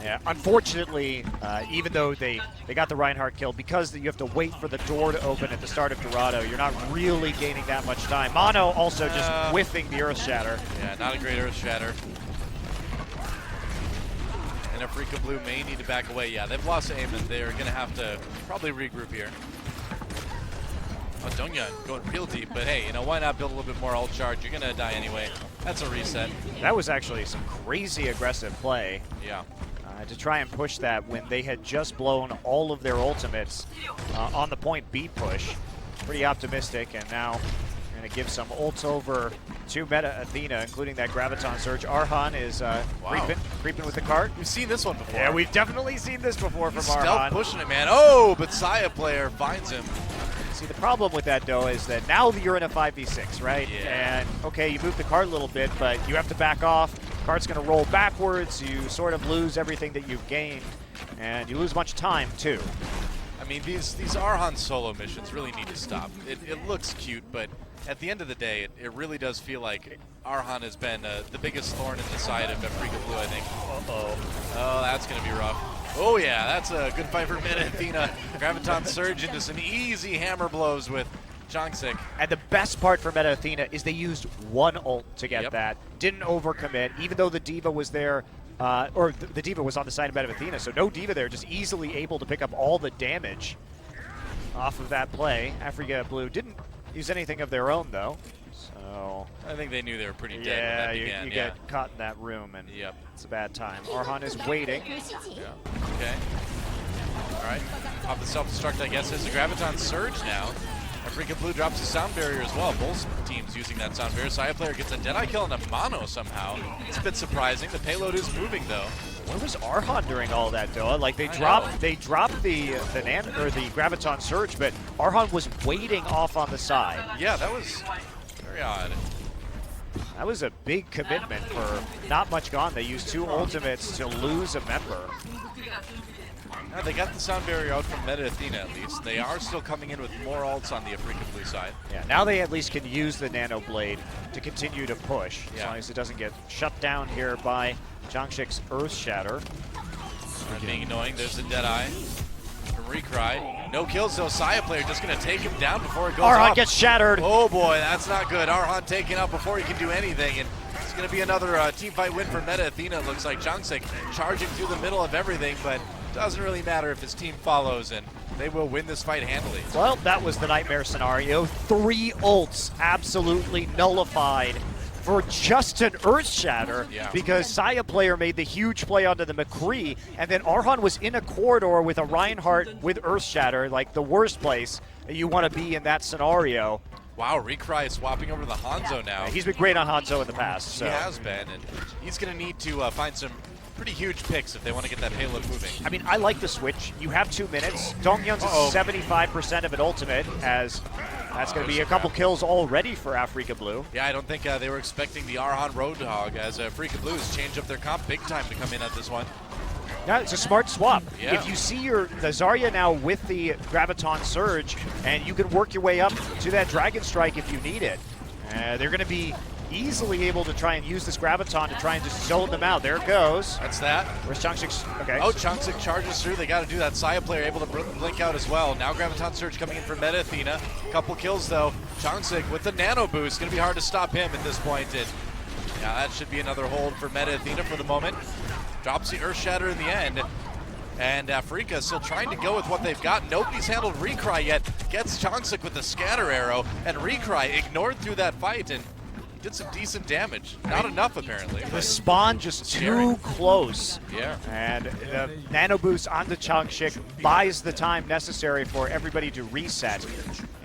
Yeah, unfortunately, even though they got the Reinhardt kill, because you have to wait for the door to open at the start of Dorado, you're not really gaining that much time. Mono also just whiffing the Earth Shatter. Yeah, not a great Earth Shatter. And Afreeca.Blue may need to back away. Yeah, they've lost aim, and they're going to have to probably regroup here. Oh, Donghyun going real deep, but hey, you know, why not build a little bit more ult charge? You're going to die anyway. That's a reset. That was actually some crazy aggressive play. Yeah. To try and push that when they had just blown all of their ultimates on the point B push. Pretty optimistic, and now going to give some ults over to Meta Athena, including that Graviton Surge. Arhan is creeping with the cart. We've seen this one before. Yeah, we've definitely seen this before from Arhan. Stealth pushing it, man. Oh, but Saya player finds him. See, the problem with that, though, is that now you're in a 5v6, right? Yeah. And, okay, you move the cart a little bit, but you have to back off. Cart's going to roll backwards. You sort of lose everything that you've gained, and you lose much time, too. I mean, these Arhan solo missions really need to stop. It looks cute, but at the end of the day, it really does feel like Arhan has been the biggest thorn in the side of Afreeca.Blue, I think. Uh-oh. Oh, that's going to be rough. Oh, yeah, that's a good fight for Meta Athena. Graviton Surge into some easy hammer blows with Changshik. And the best part for Meta Athena is they used one ult to get that. Didn't overcommit, even though the Diva was there, or the Diva was on the side of Meta Athena, so no Diva there, just easily able to pick up all the damage off of that play. Afreeca.Blue didn't use anything of their own, though. So I think they knew they were pretty dead when yeah, that began. you get caught in that room, and it's a bad time. Arhan is waiting. Yeah. Okay. All right. Off the self-destruct, I guess, is the Graviton Surge now. Afreeca Blue drops the sound barrier as well. Both teams using that sound barrier. Saya player gets a Deadeye kill and a mono somehow. It's a bit surprising. The payload is moving though. Where was Arhan during all that, Doa? Like they dropped the Graviton Surge, but Arhan was waiting off on the side. Yeah, that was very odd. That was a big commitment for not much gone. They used 2 ultimates to lose a member. Now, they got the sound barrier out from Meta Athena at least. They are still coming in with more ults on the Afreeca Blue side. Yeah, now they at least can use the Nano Blade to continue to push, as Yeah. long as it doesn't get shut down here by Jangshik's Earth Shatter. That being annoying, there's the Deadeye from Recry. No kills though, Saya player just gonna take him down before it goes Arhan off. gets shattered. Oh boy, that's not good. Arhan taken out before he can do anything, and it's gonna be another team fight win for Meta Athena. It looks like Jangsik charging through the middle of everything, but doesn't really matter if his team follows, and they will win this fight handily. Well, that was the nightmare scenario. 3 ults absolutely nullified for just an Earth Shatter, because Saya player made the huge play onto the McCree, and then Arhan was in a corridor with a Reinhardt with Earth Shatter, like the worst place you want to be in that scenario. Wow, Recry is swapping over to the Hanzo now. Yeah, he's been great on Hanzo in the past. So. He has been, and he's going to need to find some pretty huge picks if they want to get that payload moving. I mean, I like the switch. You have 2 minutes. Donghyun's at 75% of an ultimate, as that's going to be a couple kills already for Afreeca Blue. Yeah, I don't think they were expecting the Arhan Roadhog, as Afreeca Blues change up their comp big time to come in at this one. Yeah, it's a smart swap. Yeah. If you see the Zarya now with the Graviton Surge, and you can work your way up to that Dragon Strike if you need it, they're going to be easily able to try and use this Graviton to try and just zone them out. There it goes. That's that. Where's Changshik's? Okay. Oh, Changsik charges through. They got to do that. Saya player able to blink out as well. Now Graviton Surge coming in for Meta Athena. Couple kills though. Changsik with the Nano Boost. Going to be hard to stop him at this point. And yeah, that should be another hold for Meta Athena for the moment. Drops the Earth Shatter in the end. And Afreeca still trying to go with what they've got. Nobody's handled Recry yet. Gets Changsik with the scatter arrow. And Recry ignored through that fight and did some decent damage. Not enough, apparently. The spawn just too close. Yeah. And the Nano Boost onto Changshik buys the time necessary for everybody to reset.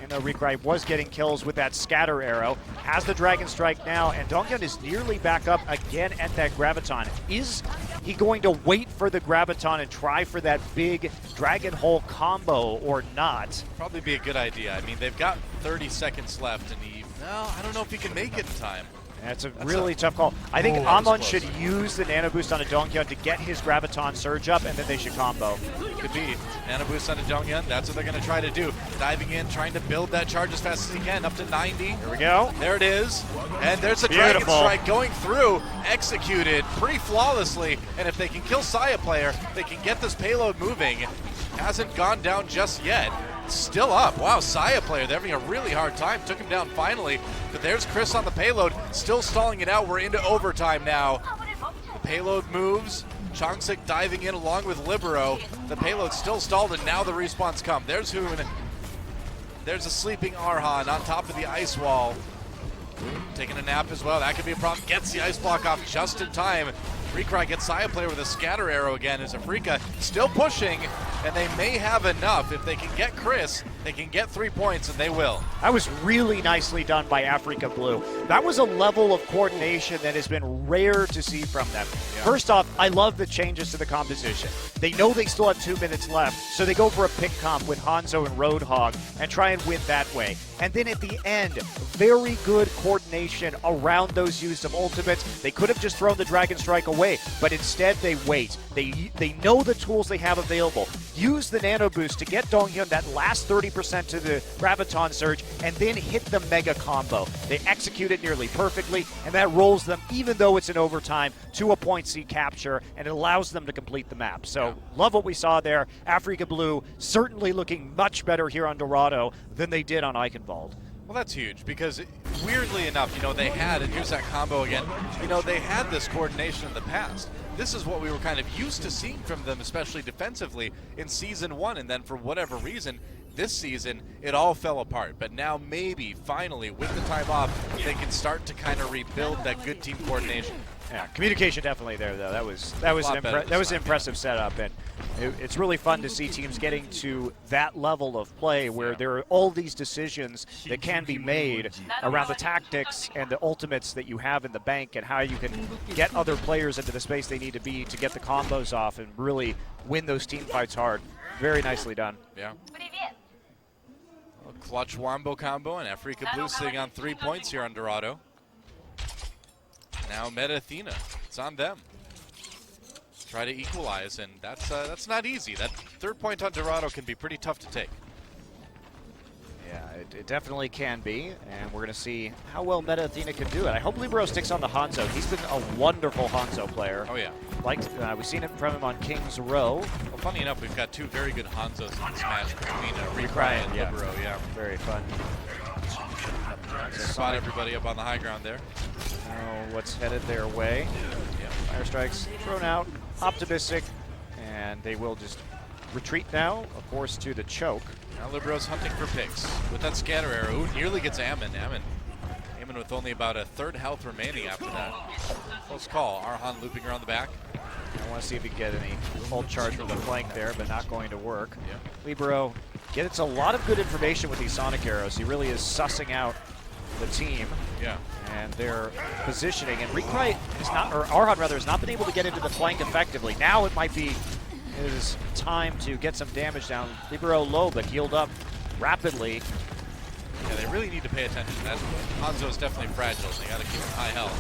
And Recry was getting kills with that scatter arrow. Has the Dragon Strike now, and Donghyun is nearly back up again at that Graviton. Is he going to wait for the Graviton and try for that big Dragon Hole combo or not? Probably be a good idea. I mean, they've got 30 seconds left, and I don't know if he can make it in time. That's a really tough call. I think Amon should use the Nano Boost on a Donghyun to get his Graviton Surge up, and then they should combo. Could be. Nano Boost on a Donghyun. That's what they're going to try to do. Diving in, trying to build that charge as fast as he can, up to 90. Here we go. There it is. And there's a Dragon Strike going through, executed pretty flawlessly. And if they can kill Saya player, they can get this payload moving. Hasn't gone down just yet. Still up. Wow, Saya player, they're having a really hard time. Took him down finally. But there's Chris on the payload, still stalling it out. We're into overtime now. The payload moves. Changsik diving in along with Libero. The payload's still stalled, and now the respawns come. There's Hoon. There's a sleeping Arhan on top of the ice wall. Taking a nap as well. That could be a problem. Gets the ice block off just in time. Recry gets Saya player with a scatter arrow again as Afreeca still pushing, and they may have enough. If they can get Chris, they can get 3 points, and they will. That was really nicely done by Afreeca Blue. That was a level of coordination that has been rare to see from them. Yeah. First off, I love the changes to the composition. They know they still have 2 minutes left, so they go for a pick comp with Hanzo and Roadhog and try and win that way. And then at the end, very good coordination around those use of ultimates. They could have just thrown the Dragon Strike away, but instead they wait. They know the tools they have available. Use the Nano Boost to get Donghyun that last 30% to the Graviton Surge, and then hit the Mega Combo. They execute it nearly perfectly, and that rolls them, even though it's in overtime, to a point C capture, and it allows them to complete the map. So, love what we saw there. Afreeca Blue certainly looking much better here on Dorado than they did on Eichenwald. Well, that's huge because, weirdly enough, they had, and here's that combo again, they had this coordination in the past. This is what we were kind of used to seeing from them, especially defensively, in Season 1, and then for whatever reason, this season, it all fell apart. But now maybe, finally, with the time off, they can start to kind of rebuild that good team coordination. Yeah, communication definitely there though. That was an impressive setup, and it's really fun to see teams getting to that level of play where there are all these decisions that can be made around the tactics and the ultimates that you have in the bank, and how you can get other players into the space they need to be to get the combos off and really win those team fights hard. Very nicely done. Yeah. A clutch wombo combo, and Afreeca Blue sitting on 3 points here on Dorado. Now Meta Athena, it's on them. Try to equalize, and that's not easy. That 3rd point on Dorado can be pretty tough to take. Yeah, it definitely can be, and we're going to see how well Meta Athena can do it. I hope Libero sticks on the Hanzo. He's been a wonderful Hanzo player. Oh, yeah. We've seen it from him on King's Row. Well, funny enough, we've got 2 very good Hanzos in this match between Recry and Libero. Yeah. Very fun. Spot everybody up on the high ground there. What's headed their way. Yeah. Fire strikes thrown out, optimistic, and they will just retreat now, of course, to the choke. Now Libero's hunting for picks with that scatter arrow. Ooh, nearly gets Ammon. Ammon with only about a 1/3 health remaining after that. Close call. Arhan looping around the back. I want to see if he can get any ult charge from the flank there, but not going to work. Yeah. Libero gets a lot of good information with these sonic arrows. He really is sussing out the team. Yeah. And their positioning. And Recry is not, or Arhan rather, has not been able to get into the flank effectively. Now it might be his time to get some damage down. Libero low, but healed up rapidly. Yeah, they really need to pay attention. That Hanzo is definitely fragile, so you got to keep him high health.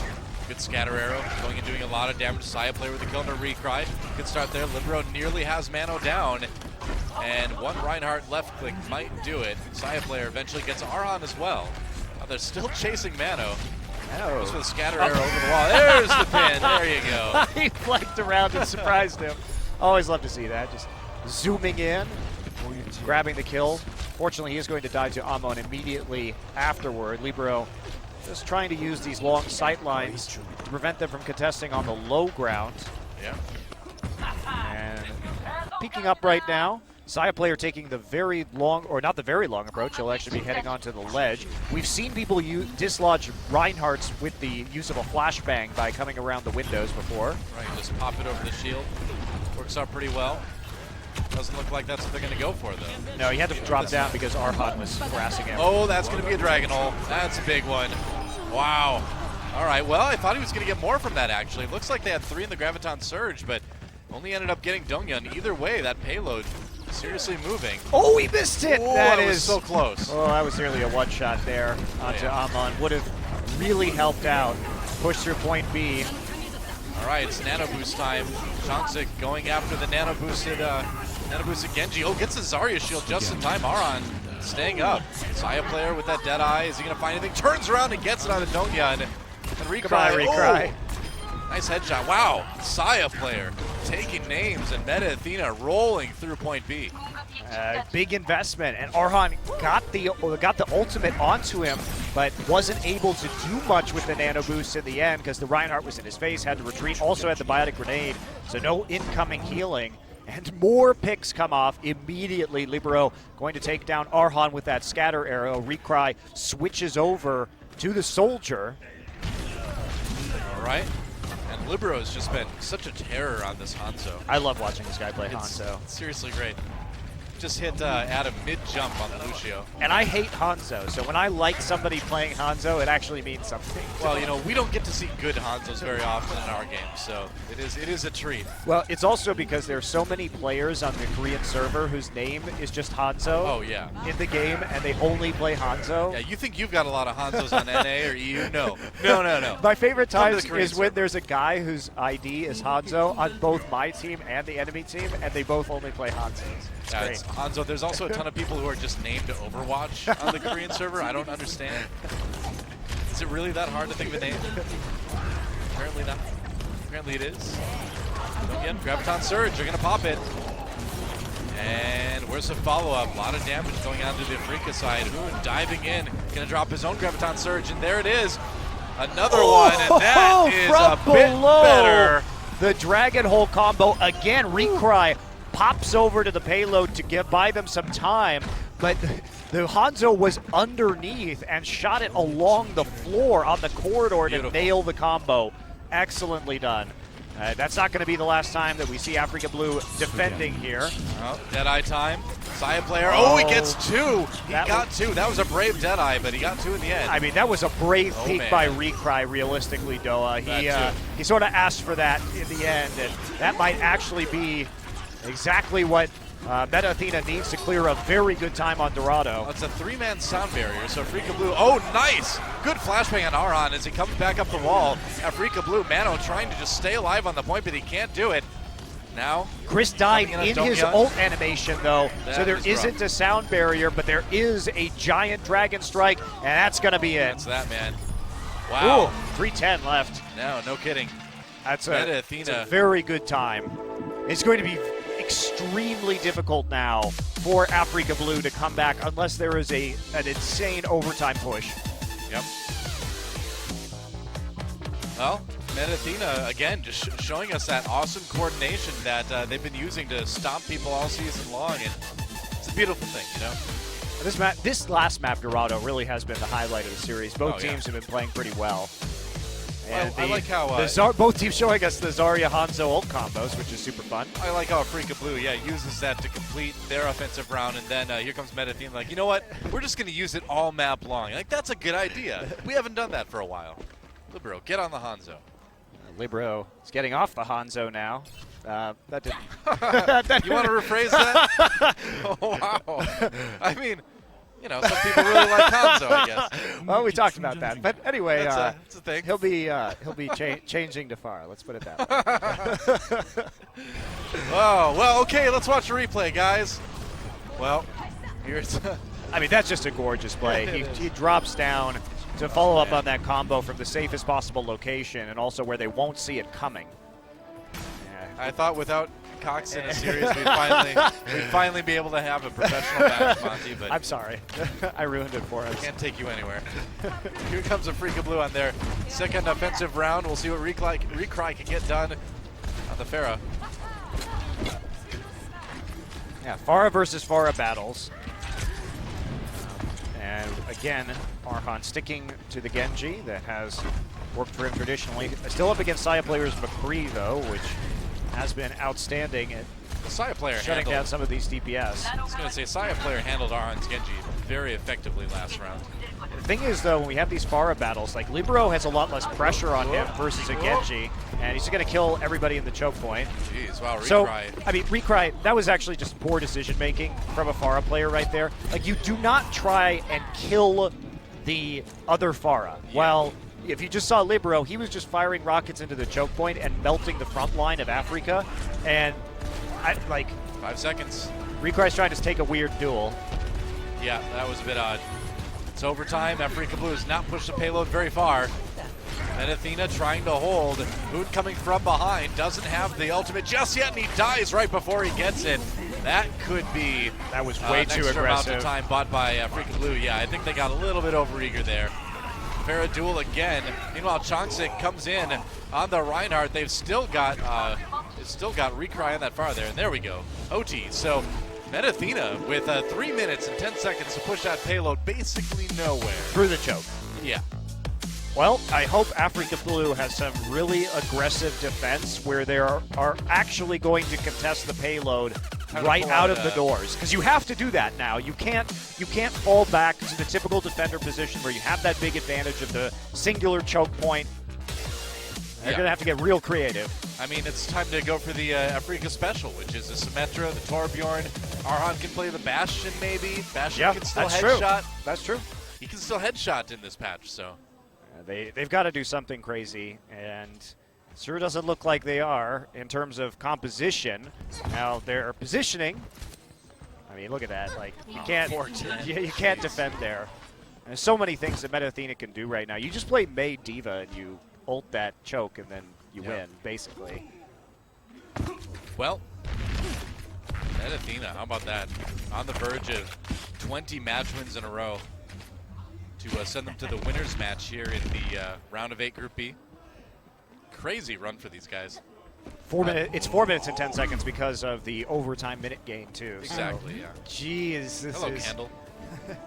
Good scatter arrow, going and doing a lot of damage. Saya player with the kill to Recry. Good start there. Libero nearly has Mano down. And one Reinhardt left click might do it. Saya player eventually gets Arhan as well. Now they're still chasing Mano. Goes with a scatter arrow over the wall. There's the pin. There you go. He flanked around and surprised him. Always love to see that. Just zooming in, grabbing the kill. Fortunately, he is going to die to Amon immediately afterward. Libero just trying to use these long sight lines to prevent them from contesting on the low ground. Yeah. And peeking up right now. Saya player taking the very long, or not the very long approach. He'll actually be heading onto the ledge. We've seen people dislodge Reinhardt's with the use of a flashbang by coming around the windows before. Right, just pop it over the shield. Works out pretty well. Doesn't look like that's what they're going to go for, though. No, he had to drop down because Arhan was harassing him. Oh, that's going to be a Dragon Hole. That's a big one. Wow. All right, well, I thought he was going to get more from that, actually. It looks like they had 3 in the Graviton Surge, but only ended up getting Donghyun. Either way, that payload seriously moving. Oh, he missed it! Oh, that was is so close. Oh, that was nearly a one-shot there onto Amon. Would have really helped out. Push through point B. All right, it's Nano Boost time. Johnzik going after the Nano Boosted Genji. Oh, gets the Zarya shield just in time. Arhan staying up. Saya player with that dead eye. Is he going to find anything? Turns around and gets it on to Donghyun. And Recry. Recry. Oh, nice headshot. Wow. Saya player taking names, and Meta Athena rolling through point B. Big investment, and Arhan got the ultimate onto him, but wasn't able to do much with the nano boost in the end because the Reinhardt was in his face, had to retreat, also had the biotic grenade, so no incoming healing. And more picks come off immediately. Libero going to take down Arhan with that scatter arrow. Recry switches over to the soldier. All right. And Libero has just been such a terror on this Hanzo. I love watching this guy play Hanzo. It's seriously great. Just hit Adam mid-jump on the Lucio. And I hate Hanzo, so when I like somebody playing Hanzo, it actually means something. Well, you know, we don't get to see good Hanzos very often in our game, so it is a treat. Well, it's also because there are so many players on the Korean server whose name is just Hanzo. Oh, yeah. In the game, and they only play Hanzo. Yeah, you think you've got a lot of Hanzos on NA or EU? No. No. My favorite times is server. when there's a guy whose ID is Hanzo on both my team and the enemy team, and they both only play Hanzos. It's yeah, great. it's Hanzo. There's also a ton of people who are just named Overwatch on the Korean server. I don't understand. Is it really that hard to think of a name? Apparently not. Apparently it is. Again, Graviton Surge. They're going to pop it. And where's the follow-up? A lot of damage going on to the Afreeca side. Hoon diving in. Going to drop his own Graviton Surge. And there it is. Another one. And that is a bit better. The Dragon Hole combo. Again, Recry pops over to the payload to buy them some time, but the Hanzo was underneath and shot it along the floor on the corridor to nail the combo. Excellently done. That's not going to be the last time that we see Afreeca.Blue defending here. Oh, Deadeye time. Saya player. Oh, he gets 2. He got 2. That was a brave Deadeye, but he got 2 in the end. I mean, that was a brave peek man. by Recry, realistically, Doa. He sort of asked for that in the end, and that might actually be exactly what Meta Athena needs to clear a very good time on Dorado. It's a 3-man sound barrier, so Afreeca.Blue, oh, nice! Good flashbang on Aron as he comes back up the wall. Afreeca.Blue, Mano trying to just stay alive on the point, but he can't do it. Now, Chris died in his ult animation, though, so there isn't a sound barrier, but there is a giant Dragon Strike, and that's going to be it. That's that, man. Wow. Ooh, 3:10 left. No kidding. That's Meta a Athena. very good time. It's going to be extremely difficult now for Afreeca.Blue to come back unless there is an insane overtime push. Yep. Well, Meta Athena, again, just showing us that awesome coordination that they've been using to stomp people all season long, and it's a beautiful thing, you know? This last map, Dorado, really has been the highlight of the series. Both teams have been playing pretty well. And I like how both teams showing us the Zarya Hanzo ult combos, which is super fun. I like how Afreeca.Blue, uses that to complete their offensive round, and then here comes Meta Athena, like, you know what? We're just going to use it all map long. Like, that's a good idea. We haven't done that for a while. Libero, get on the Hanzo. Libero is getting off the Hanzo now. That didn't. You want to rephrase that? Oh, wow. I mean, you know, some people really like Hanzo, I guess. Well, we talked about that, but anyway, that's a thing. He'll be changing to Pharah. Let's put it that way. Oh well, okay. Let's watch the replay, guys. Well, here's. I mean, that's just a gorgeous play. He drops down to follow up on that combo from the safest possible location, and also where they won't see it coming. I thought without Cox in a series, we'd finally be able to have a professional match, Monty. But I'm sorry, I ruined it for us. Can't take you anywhere. Here comes Afreeca.Blue on their second offensive round. We'll see what Recry can get done on the Pharah. Yeah, Pharah versus Pharah battles. And again, Arhan sticking to the Genji that has worked for him traditionally. Still up against Saya players McCree, though, which has been outstanding at The Saya player shutting down some of these DPS. I was going to say, Saya player handled Arhan's Genji very effectively last round. The thing is, though, when we have these Pharah battles, like, Libero has a lot less pressure on him versus a Genji, and he's going to kill everybody in the choke point. Jeez, wow, Recry. So, I mean, Recry, that was actually just poor decision-making from a Pharah player right there. Like, you do not try and kill the other Pharah. Yeah. Well, if you just saw Libero, he was just firing rockets into the choke point and melting the front line of Afreeca, and, 5 seconds. Recry's trying to take a weird duel. Yeah, that was a bit odd. It's overtime. Afreeca.Blue has not pushed the payload very far. And Athena trying to hold. Moon coming from behind. Doesn't have the ultimate just yet, and he dies right before he gets it. That could be That was way too extra amount aggressive. of time bought by Afreeca.Blue. Yeah, I think they got a little bit overeager there. Pharah duel again. Meanwhile, Chongsik comes in on the Reinhardt. They've still got Recry on that far there, and there we go. OT. So Meta Athena with 3 minutes and 10 seconds to push that payload basically nowhere. Through the choke. Yeah. Well, I hope Afreeca.Blue has some really aggressive defense where they are actually going to contest the payload right out of the doors. Because you have to do that now. You can't fall back to the typical defender position where you have that big advantage of the singular choke point. They're going to have to get real creative. I mean, it's time to go for the Afreeca special, which is the Symmetra, the Torbjorn. Arhan can play the Bastion, maybe. Bastion can still headshot. That's true. He can still headshot in this patch, so. They've got to do something crazy, and it sure doesn't look like they are in terms of composition. Now, their positioning, I mean, look at that. Like, you can't defend there. And there's so many things that Meta Athena can do right now. You just play Mei Diva, and you ult that choke, and then you win, basically. Well, Meta Athena, how about that? On the verge of 20 match wins in a row to send them to the winners match here in the round of 8 Group B. Crazy run for these guys. It's 4 minutes and 10 seconds because of the overtime minute gain, too. Exactly, so, yeah. Jeez, this Hello, is... Candle. Here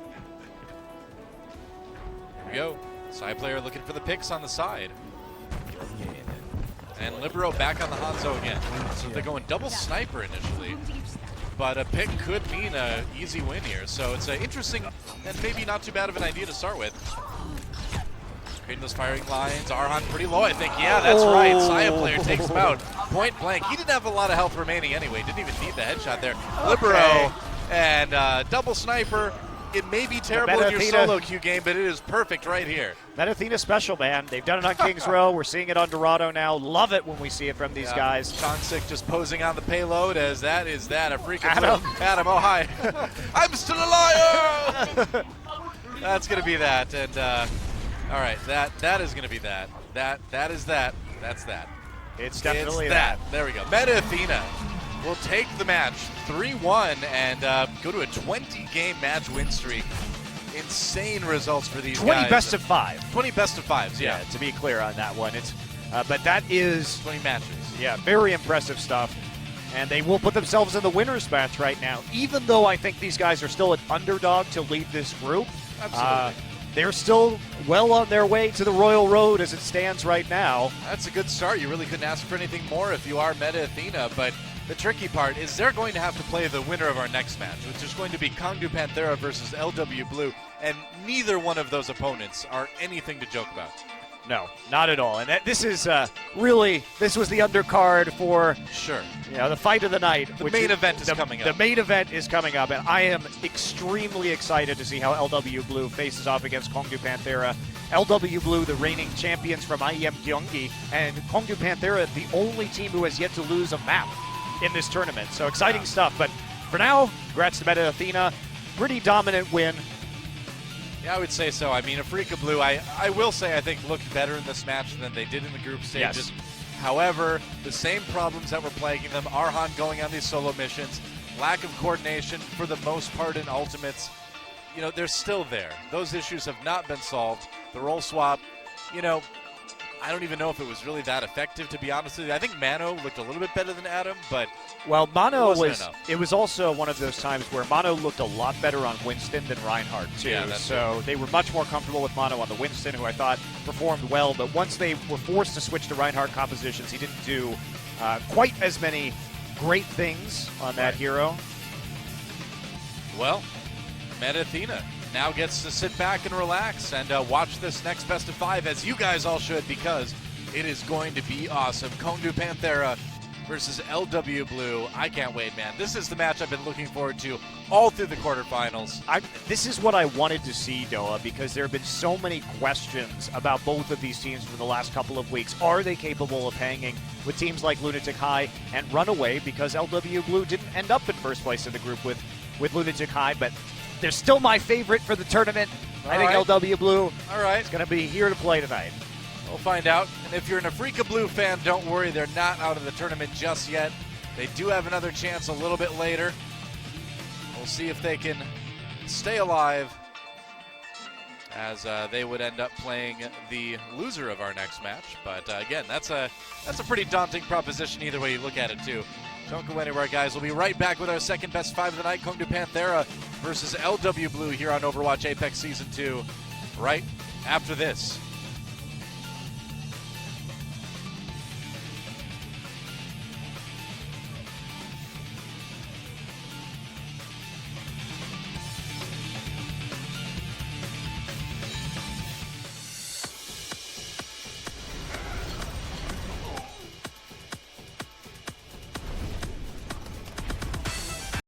we go. Side player looking for the picks on the side. And Libero back on the Hanzo again. So they're going double sniper initially. But a pick could mean an easy win here. So it's an interesting and maybe not too bad of an idea to start with. Creating those firing lines. Arhan pretty low, I think. Yeah, that's right. Saya player takes him out. Point blank. He didn't have a lot of health remaining anyway. Didn't even need the headshot there. Libero and double sniper. It may be terrible in your Athena solo queue game, but it is perfect right here. That Athena special, man. They've done it on Kings Row. We're seeing it on Dorado now. Love it when we see it from these guys. Chongsick just posing on the payload as that is that. Afreeca Adam. Adam, oh hi. I'm still a liar! That's going to be that. And all right, that is going to be that. That is that. That's that. It's definitely It's that. There we go. Meta Athena will take the match 3-1 and go to a 20-game match win streak. Insane results for these 20 guys. best of 5. 20 best of 5s, yeah. To be clear on that one. It's but that is 20 matches. Yeah, very impressive stuff. And they will put themselves in the winner's match right now, even though I think these guys are still an underdog to lead this group. Absolutely. They're still well on their way to the Royal Road as it stands right now. That's a good start. You really couldn't ask for anything more if you are Meta Athena, but the tricky part is they're going to have to play the winner of our next match, which is going to be Kongdu Panthera versus LW.Blue, and neither one of those opponents are anything to joke about. No, not at all. And this is really, this was the undercard for Sure. the fight of the night. The main event is coming up. The main event is coming up, and I am extremely excited to see how LW.Blue faces off against Kongdu Panthera. LW.Blue, the reigning champions from IEM Gyeonggi, and Kongdu Panthera, the only team who has yet to lose a map in this tournament. So exciting stuff. But for now, congrats to Meta Athena. Pretty dominant win. Yeah, I would say so. I mean, Afreeca Blue, I will say, I think looked better in this match than they did in the group stages. Yes. However, the same problems that were plaguing them, Arhan going on these solo missions, lack of coordination for the most part in ultimates, they're still there. Those issues have not been solved. The role swap, I don't even know if it was really that effective, to be honest with you. I think Mano looked a little bit better than Adam, but Mano enough. It was also one of those times where Mano looked a lot better on Winston than Reinhardt, too. Yeah, that's so they were much more comfortable with Mano on the Winston, who I thought performed well. But once they were forced to switch to Reinhardt compositions, he didn't do quite as many great things on that hero. Well, Meta Athena now gets to sit back and relax and watch this next best of 5, as you guys all should, because it is going to be awesome. Kongdu Panthera versus LW.Blue. I can't wait, man. This is the match I've been looking forward to all through the quarterfinals. This is what I wanted to see, Doa, because there have been so many questions about both of these teams for the last couple of weeks. Are they capable of hanging with teams like Lunatic High and Runaway? Because LW.Blue didn't end up in first place in the group with Lunatic High, but they're still my favorite for the tournament. I think LW.Blue is going to be here to play tonight. We'll find out. And if you're an Afreeca Blue fan, don't worry, they're not out of the tournament just yet. They do have another chance a little bit later. We'll see if they can stay alive, as they would end up playing the loser of our next match. But again, that's a pretty daunting proposition either way you look at it, too. Don't go anywhere, guys. We'll be right back with our second best 5 of the night, Kongdu Panthera versus LW.Blue here on Overwatch Apex Season 2, right after this.